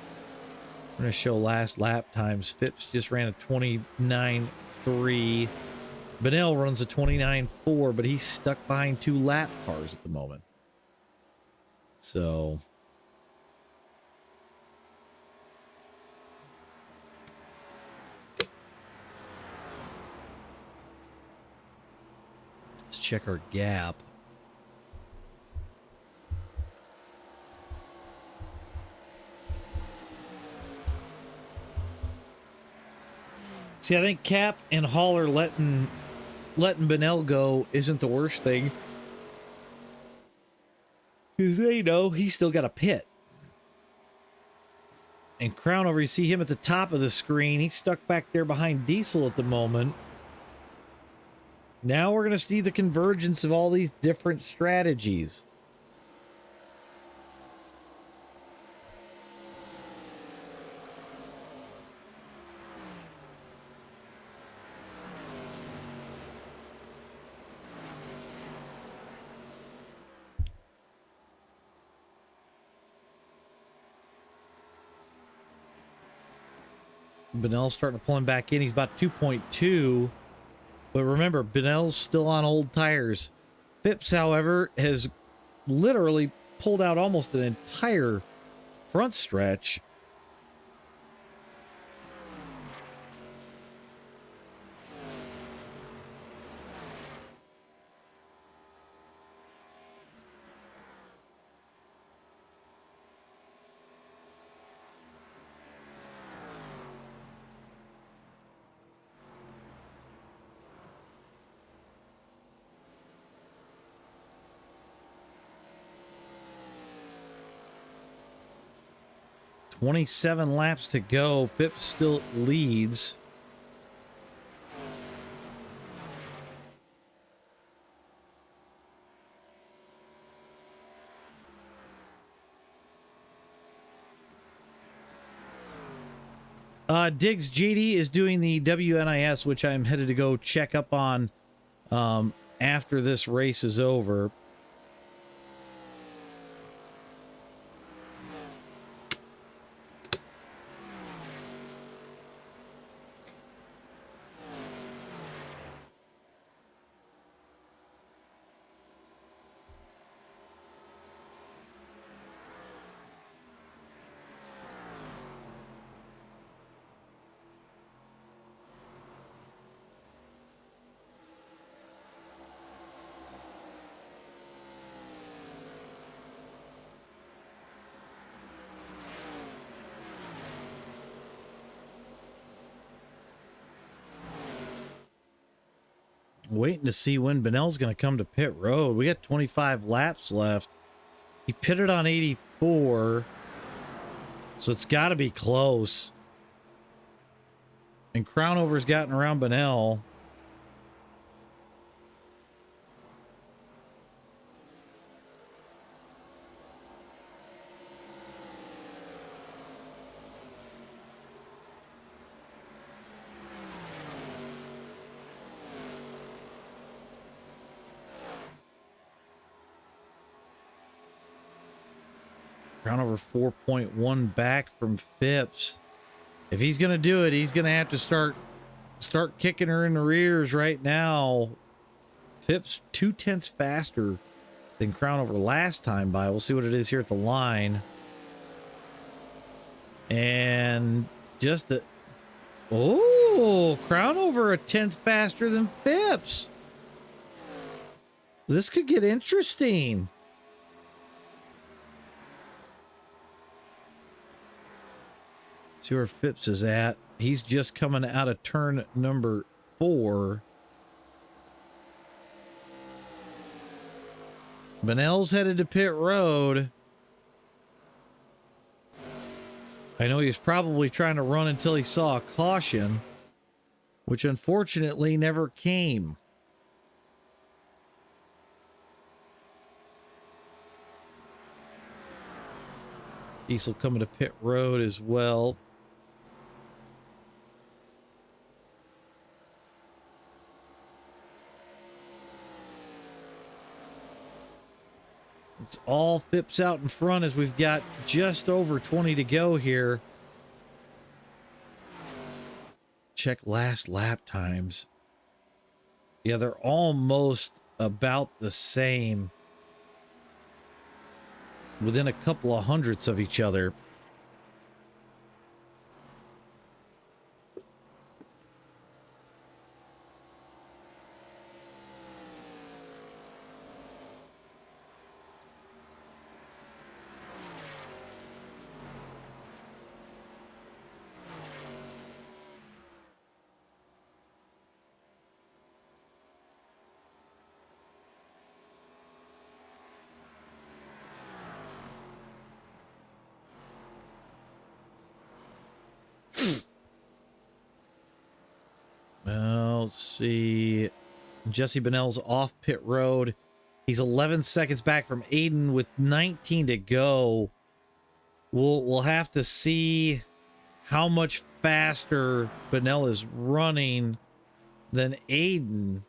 I'm going to show last lap times. Phipps just ran a 29.3. Benell runs a 29.4, but he's stuck behind 2 lap cars at the moment. So let's check our gap. See, I think Cap and Hauler letting Benell go isn't the worst thing. Because they know he's still got a pit. And Crownover, you see him at the top of the screen. He's stuck back there behind Diesel at the moment. Now we're going to see the convergence of all these different strategies. Benell's starting to pull him back in. He's about 2.2. But remember, Benell's still on old tires. Phipps, however, has literally pulled out almost an entire front stretch. .27 laps to go. Phipps still leads. Diggs JD is doing the WNIS, which I'm headed to go check up on after this race is over. Waiting to see when Benell's going to come to pit road. We got 25 laps left. He pitted on 84. So it's got to be close. And Crownover's gotten around Benell. Crownover 4.1 back from Phipps. If he's going to do it, he's going to have to start kicking her in the rears right now. Phipps 0.2 faster than Crownover last time by. We'll see what it is here at the line. And just a... Oh, Crownover 0.1 faster than Phipps. This could get interesting. See where Phipps is at. He's just coming out of turn number 4. Benell's headed to pit road. I know he's probably trying to run until he saw a caution, which unfortunately never came. Diesel coming to pit road as well. It's all Phipps out in front as we've got just over 20 to go here. Check last lap times. Yeah, they're almost about the same. Within a couple of hundredths of each other. Well, let's see. Jesse Benell's off pit road. He's 11 seconds back from Aiden with 19 to go. We'll have to see how much faster Benell is running than Aiden.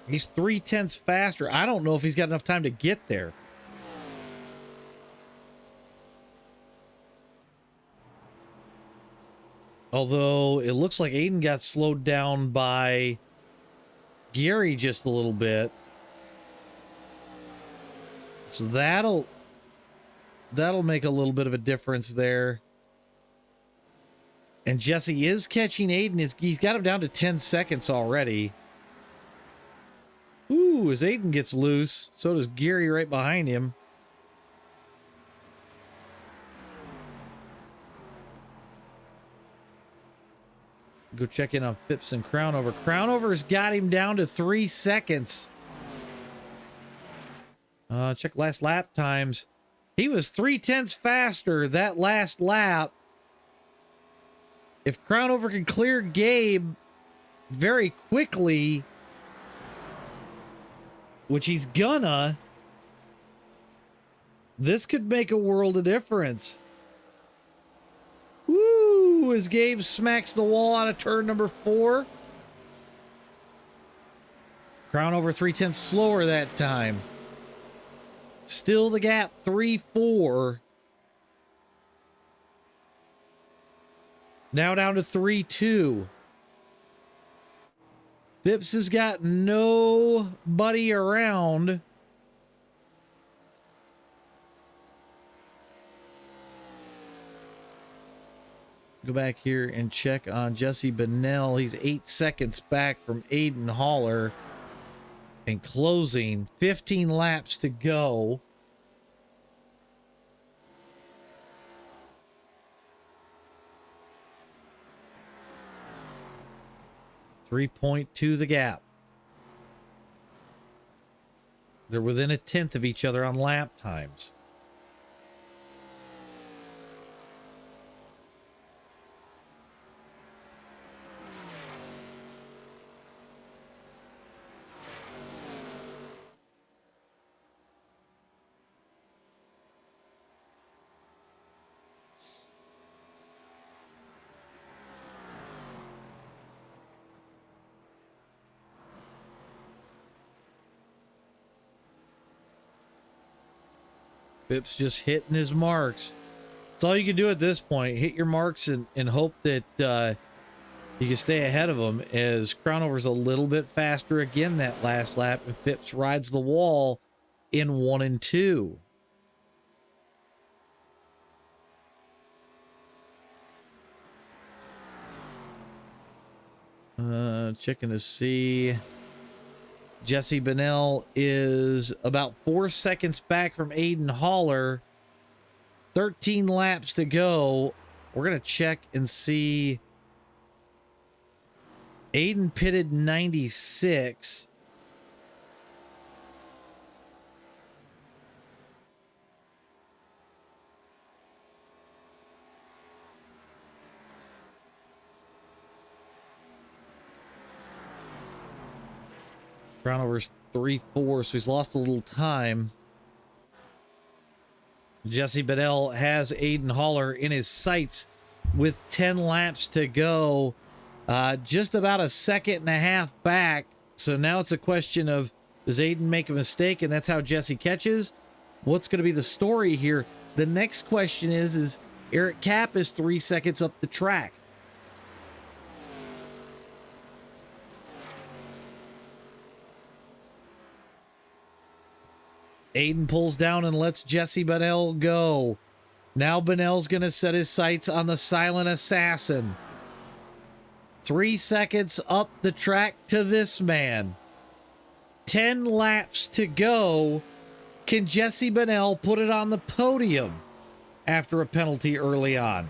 He's 0.3 faster. I don't know if he's got enough time to get there. Although it looks like Aiden got slowed down by Gary just a little bit. So that'll make a little bit of a difference there. And Jesse is catching Aiden. He's got him down to 10 seconds already. Ooh, as Aiden gets loose, so does Gary right behind him. Go check in on Phipps and Crownover. Crownover's got him down to 3 seconds. Check last lap times. He was 0.3 faster that last lap. If Crownover can clear Gabe very quickly, which he's gonna, this could make a world of difference. Woo! As Gabe smacks the wall out of turn number 4. Crownover 0.3 slower that time. Still the gap 3-4. Now down to 3-2. Phipps has got nobody around. Go back here and check on Jesse Benell. He's 8 seconds back from Aiden Haller. And closing, 15 laps to go. 3.2 the gap. They're within a tenth of each other on lap times. Phipps just hitting his marks. That's all you can do at this point. Hit your marks and hope that you can stay ahead of them, as Crownover's a little bit faster again that last lap, and Phipps rides the wall in 1 and 2. Checking to see. Jesse Bennell is about 4 seconds back from Aiden Haller. 13 laps to go. We're going to check and see. Aiden pitted 96. Crownover's 3-4, so he's lost a little time. Jesse Bennell has Aiden Haller in his sights with 10 laps to go. Just about a second and a half back. So now it's a question of, does Aiden make a mistake and that's how Jesse catches? What's going to be the story here? The next question is Eric Kapp is 3 seconds up the track. Aiden pulls down and lets Jesse Bennell go. Now Bennell's going to set his sights on the silent assassin. 3 seconds up the track to this man. 10 laps to go. Can Jesse Bennell put it on the podium after a penalty early on?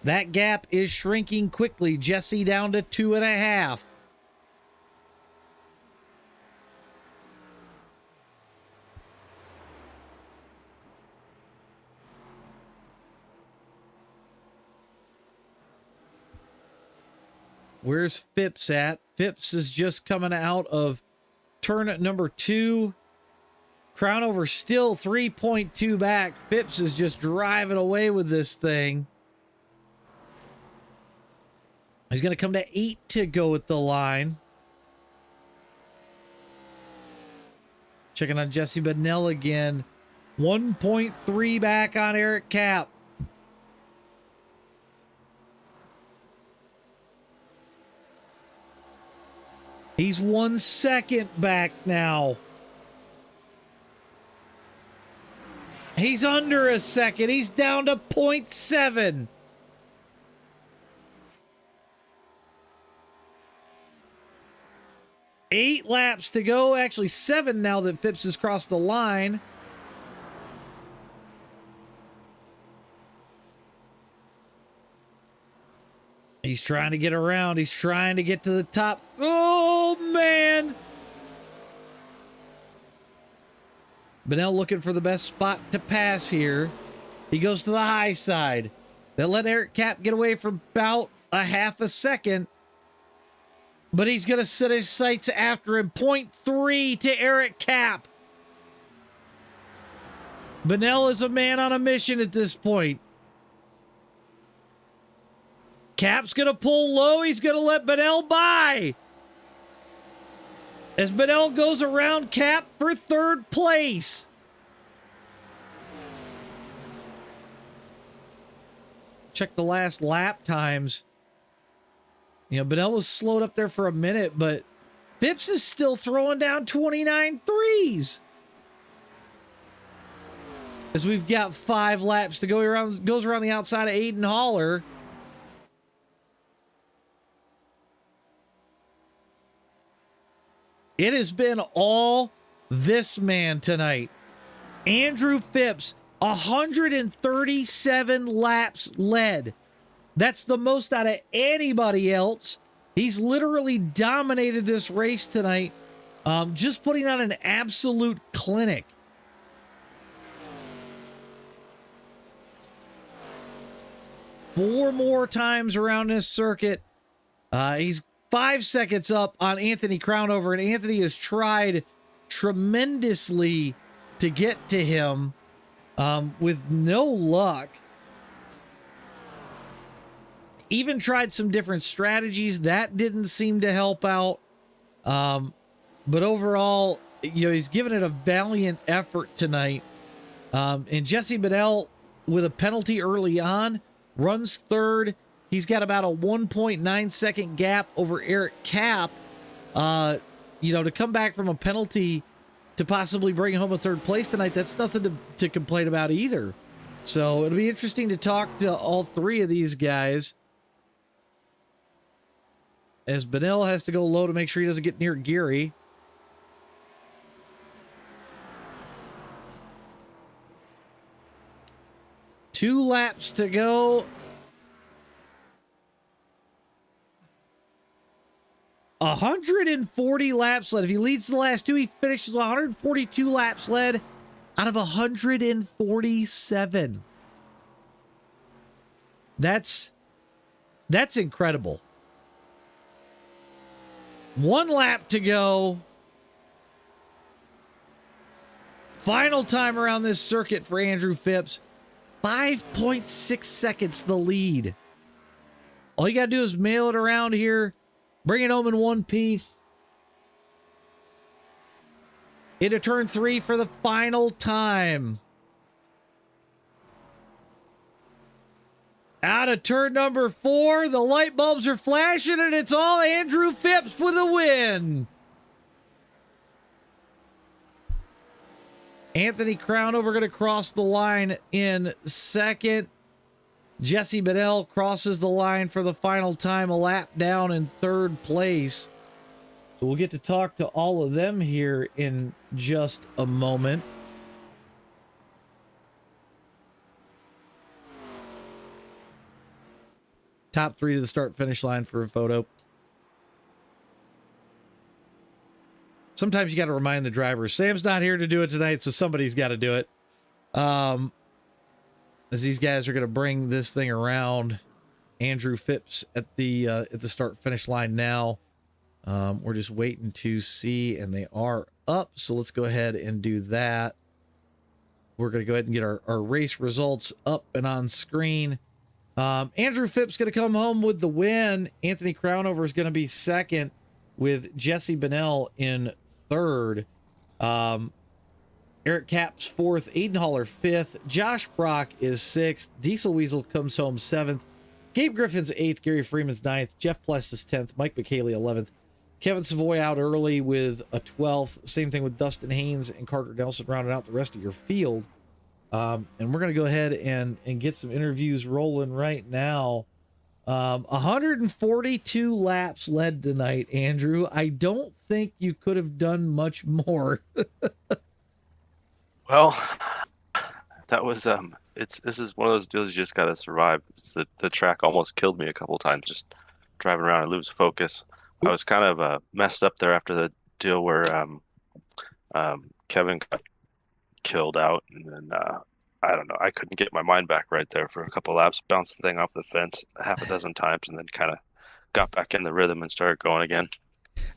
That gap is shrinking quickly. Jesse down to 2.5. Where's Phipps at? Phipps is just coming out of turn at number 2. Crownover still 3.2 back. Phipps is just driving away with this thing. He's going to come to 8 to go at the line. Checking on Jesse Bennell again. 1.3 back on Eric Kapp. He's 1 second back now. He's under a second. He's down to 0.7. Eight laps to go. Actually, 7 now that Phipps has crossed the line. He's trying to get around. He's trying to get to the top. Oh, man. Bennell looking for the best spot to pass here. He goes to the high side. They'll let Eric Kapp get away for about a half a second. But he's going to set his sights after him. 0.3 to Eric Kapp. Bennell is a man on a mission at this point. Kapp's going to pull low. He's going to let Bennell by. As Bennell goes around Kapp for 3rd place. Check the last lap times. You know, Bennell was slowed up there for a minute, but Phipps is still throwing down 29 threes. As we've got 5 laps to go around, goes around the outside of Aiden Haller. It has been all this man tonight. Andrew Phipps, 137 laps led. That's the most out of anybody else. He's literally dominated this race tonight, just putting on an absolute clinic. Four more times around this circuit. He's 5 seconds up on Anthony Crownover, and Anthony has tried tremendously to get to him with no luck. Even tried some different strategies. That didn't seem to help out. But overall, he's given it a valiant effort tonight. And Jesse Bedell, with a penalty early on, runs third. He's got about a 1.9 second gap over Eric Kapp. To come back from a penalty to possibly bring home a third place tonight, that's nothing to complain about either. So it'll be interesting to talk to all three of these guys, as Benell has to go low to make sure he doesn't get near Geary. Two laps to go. 140 laps led. If he leads the last two, he finishes 142 laps led out of 147. That's incredible. One lap to go. Final time around this circuit for Andrew Phipps. 5.6 seconds the lead. All you got to do is mail it around here. Bring it home in one piece. Into turn 3 for the final time. Out of turn number 4, the light bulbs are flashing, and it's all Andrew Phipps for the win. Anthony Crownover going to cross the line in second. Jesse Bedell crosses the line for the final time, a lap down in third place. So we'll get to talk to all of them here in just a moment. Top 3 to the start finish line for a photo. Sometimes you got to remind the driver. Sam's not here to do it tonight, so somebody's got to do it. As these guys are going to bring this thing around. Andrew Phipps at the start finish line now. We're just waiting to see, and they are up. So let's go ahead and do that. We're going to go ahead and get our race results up and on screen. Andrew Phipps going to come home with the win. Anthony Crownover is going to be second, with Jesse Benell in third. Eric Kapp's fourth, Aiden Haller fifth, Josh Brock is sixth, Diesel Weasel comes home seventh, Gabe Griffin's eighth, Gary Freeman's ninth, Jeff Pless is 10th, Mike McKaylee 11th, Kevin Savoy out early with a 12th. Same thing with Dustin Haynes and Carter Nelson rounding out the rest of your field. And we're going to go ahead and get some interviews rolling right now. 142 laps led tonight, Andrew. I don't think you could have done much more. Well, that was this is one of those deals you just gotta survive. It's the track almost killed me a couple times just driving around. I lose focus. I was kind of messed up there after the deal where Kevin got killed out, and then I don't know. I couldn't get my mind back right there for a couple laps. Bounced the thing off the fence half a dozen times, and then kind of got back in the rhythm and started going again.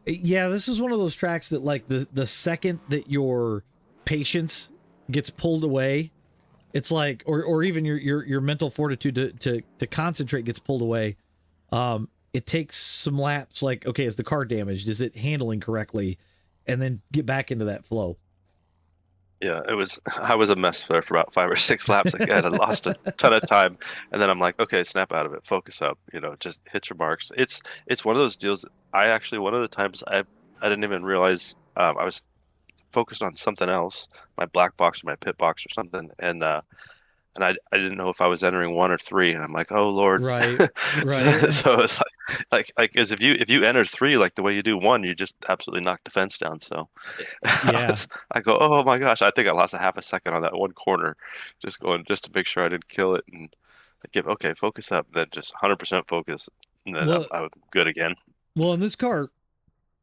Yeah, this is one of those tracks that, like, the second that your patience gets pulled away, it's like, or even your mental fortitude to concentrate gets pulled away. It takes some laps, like, okay, is the car damaged? Is it handling correctly? And then get back into that flow. Yeah, I was a mess there for about 5 or 6 laps. Like, I had lost a ton of time, and then I'm like, okay, snap out of it, focus up, just hit your marks. It's one of those deals. One of the times I didn't even realize I was focused on something else, my black box or my pit box or something, and I didn't know if I was entering 1 or 3, and I'm like, oh Lord, right. So it's like as if you enter 3 like the way you do 1, you just absolutely knock the fence down. So yeah, I go, oh my gosh, I think I lost a half a second on that one corner, just to make sure I didn't kill it, and Give okay, focus up, then just 100% focus, and then Well, I'm good again. well, in this car,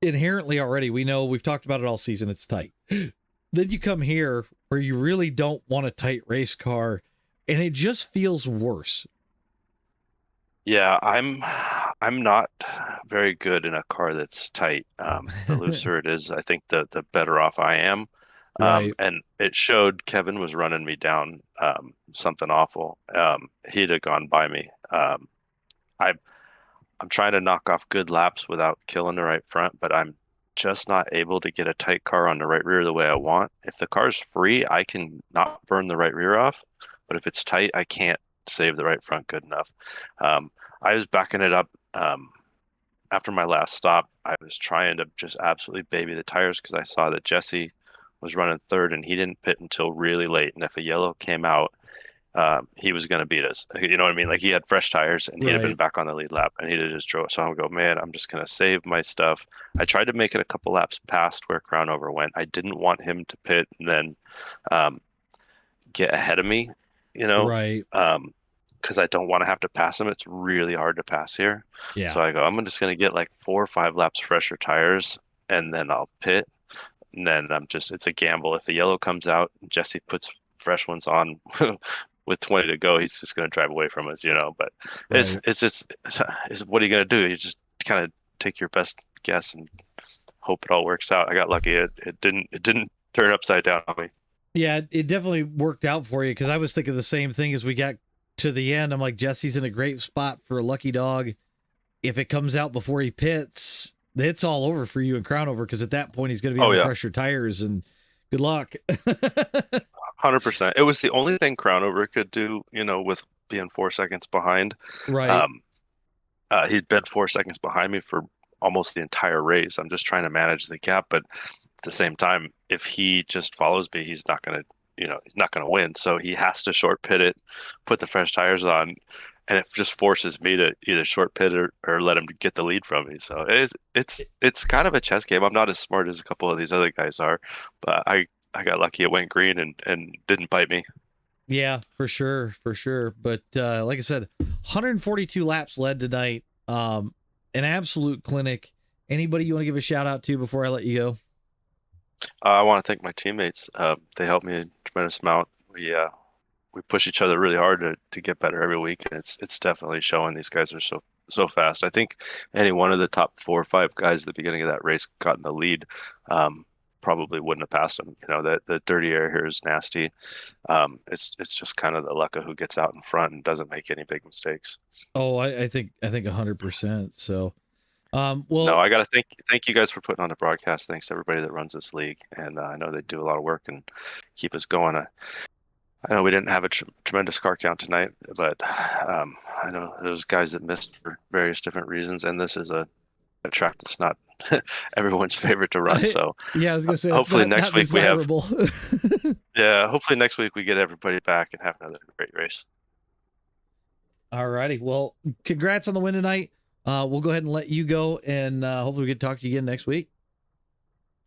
inherently already, we know we've talked about it all season. It's tight. Then you come here where you really don't want a tight race car, and it just feels worse. Yeah, I'm not very good in a car that's tight. The looser it is, I think the better off I am. Right. And it showed Kevin was running me down something awful. He'd have gone by me. I I'm trying to knock off good laps without killing the right front, but I'm just not able to get a tight car on the right rear the way I want. If the car's free, I can not burn the right rear off, but if it's tight, I can't save the right front good enough. I was backing it up after my last stop. I was trying to just absolutely baby the tires because I saw that Jesse was running third and he didn't pit until really late. And if a yellow came out, he was going to beat us. You know what I mean? Like he had fresh tires and he'd have been Right. back on the lead lap and he'd have just drove. So I would go, man, I'm just going to save my stuff. I tried to make it a couple laps past where Crown Over went. I didn't want him to pit and then get ahead of me, you know, Right. because I don't want to have to pass him. It's really hard to pass here. Yeah. So I go, I'm just going to get like 4 or 5 laps fresher tires and then I'll pit. And then it's a gamble. If the yellow comes out, Jesse puts fresh ones on with 20 to go, he's just going to drive away from us, you know. But Right. it's what are you going to do? You just kind of take your best guess and hope it all works out. I got lucky. It didn't turn upside down on me. Yeah, it definitely worked out for you because I was thinking the same thing as we got to the end. I'm like, Jesse's in a great spot for a lucky dog. If it comes out before he pits, it's all over for you and Crown Over because at that point he's going to be on fresher tires and good luck. 100%. It was the only thing Crown Over could do, you know, with being 4 seconds behind. Right. He'd been 4 seconds behind me for almost the entire race. I'm just trying to manage the gap, but at the same time, if he just follows me, he's not going to win. So he has to short pit it, put the fresh tires on, and it just forces me to either short pit or let him get the lead from me. So it's kind of a chess game. I'm not as smart as a couple of these other guys are, but I got lucky. It went green and didn't bite me. Yeah, for sure. But like I said, 142 laps led tonight. An absolute clinic. Anybody you want to give a shout out to before I let you go? I want to thank my teammates. They helped me a tremendous amount. We push each other really hard to get better every week, and it's definitely showing. These guys are so fast. I think any one of the top 4 or 5 guys at the beginning of that race got in the lead. Probably wouldn't have passed them. You know, the dirty air here is nasty. It's just kind of the luck of who gets out in front and doesn't make any big mistakes. Oh, I think 100%. So, well, no, I got to thank you guys for putting on the broadcast. Thanks to everybody that runs this league, and I know they do a lot of work and keep us going. I know we didn't have a tremendous car count tonight, but I know there's guys that missed for various different reasons, and this is a track that's not everyone's favorite to run. So yeah, I was gonna say hopefully next week we have hopefully next week we get everybody back and have another great race. All righty. Well, congrats on the win tonight. We'll go ahead and let you go, and hopefully we can talk to you again next week.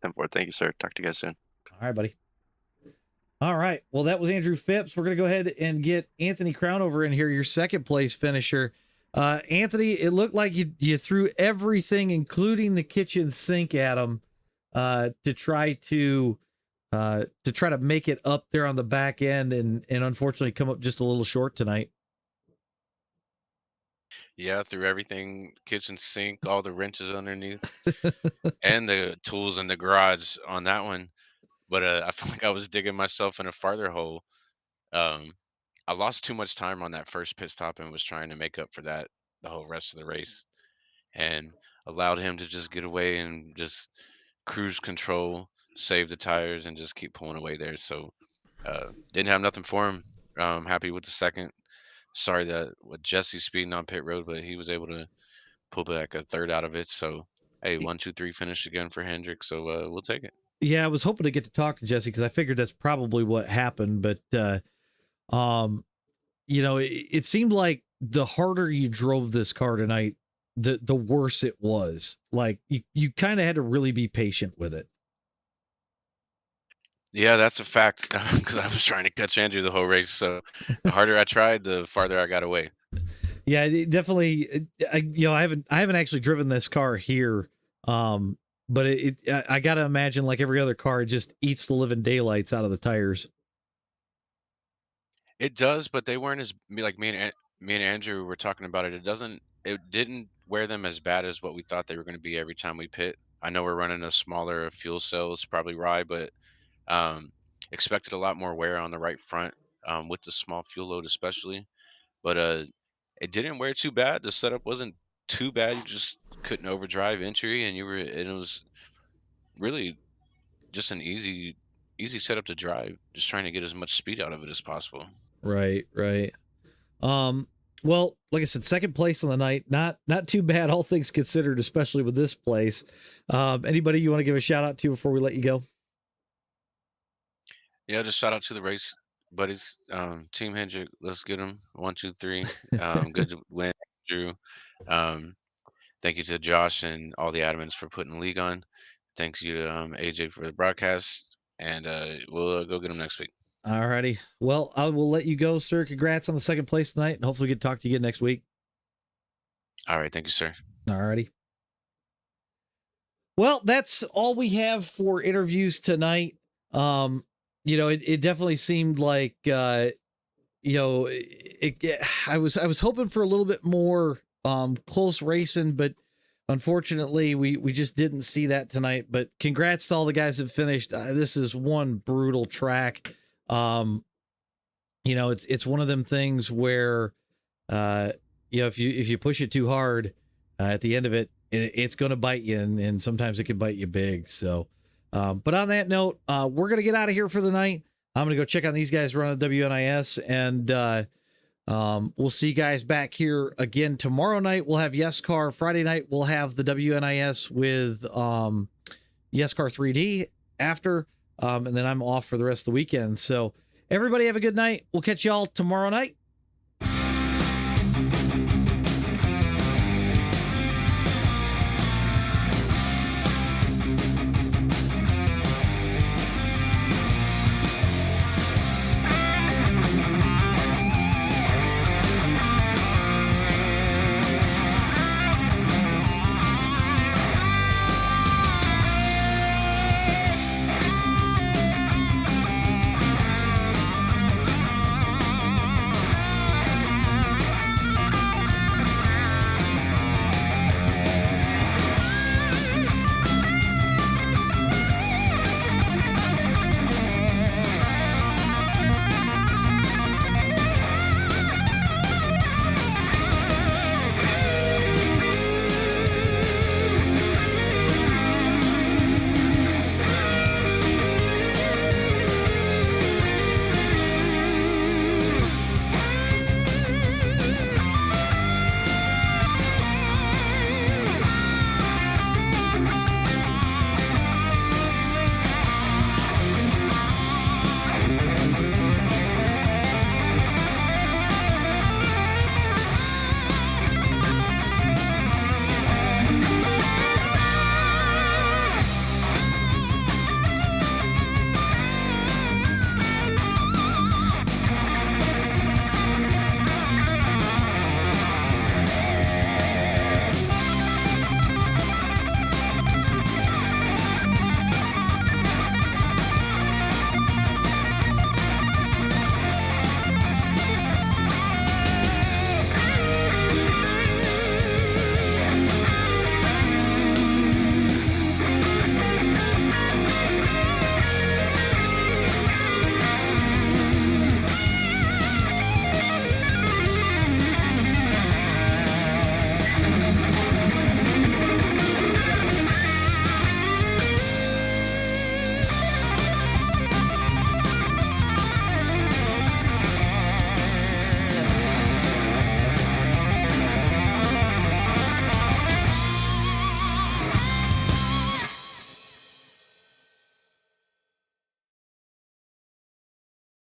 Thank you, sir. Talk to you guys soon. All right, buddy. All right. Well, that was Andrew Phipps. We're going to go ahead and get Anthony Crown Over in here, your second place finisher. Anthony, it looked like you threw everything, including the kitchen sink at him, to try to make it up there on the back end, and unfortunately come up just a little short tonight. Yeah, threw everything, kitchen sink, all the wrenches underneath, and the tools in the garage on that one. But I felt like I was digging myself in a farther hole. Um, I lost too much time on that first pit stop and was trying to make up for that the whole rest of the race, and allowed him to just get away and just cruise control, save the tires, and just keep pulling away there. So didn't have nothing for him. Happy with the second. Sorry that with Jesse speeding on pit road, but he was able to pull back a third out of it. So hey, 1, 2, 3 finish again for Hendrick. So we'll take it. Yeah, I was hoping to get to talk to Jesse because I figured that's probably what happened. But, it seemed like the harder you drove this car tonight, the worse it was. Like you kind of had to really be patient with it. Yeah, that's a fact because I was trying to catch Andrew the whole race. So the harder I tried, the farther I got away. Yeah, it definitely. I haven't actually driven this car here, but I got to imagine like every other car, it just eats the living daylights out of the tires. It does, but they weren't as like me and Andrew were talking about it. It didn't wear them as bad as what we thought they were going to be every time we pit. I know we're running a smaller fuel cells, probably rye, but um, expected a lot more wear on the right front with the small fuel load, especially. But it didn't wear too bad. The setup wasn't too bad. You just couldn't overdrive entry, and it was really just an easy setup to drive. Just trying to get as much speed out of it as possible. Right, right. Um, well, like I said, second place on the night, not too bad, all things considered, especially with this place. Anybody you want to give a shout out to before we let you go? Yeah, just shout out to the race buddies. Team Hendrick, let's get them. 1, 2, 3. Good to win, Drew. Um, thank you to Josh and all the admins for putting the league on. Thanks you to AJ for the broadcast, and we'll go get them next week. All righty. Well, I will let you go, sir. Congrats on the second place tonight, and hopefully we can talk to you again next week. All right, thank you, sir. All righty. Well, that's all we have for interviews tonight. It definitely seemed like I was hoping for a little bit more close racing, but unfortunately we just didn't see that tonight. But congrats to all the guys that finished. This is one brutal track. It's one of them things where if you push it too hard, at the end of it's going to bite you, and sometimes it can bite you big. So, but on that note, we're going to get out of here for the night. I'm going to go check on these guys run at WNIS, and we'll see you guys back here again tomorrow night. We'll have YesCar. Friday night, we'll have the WNIS with YesCar 3D after, and then I'm off for the rest of the weekend. So everybody have a good night. We'll catch y'all tomorrow night.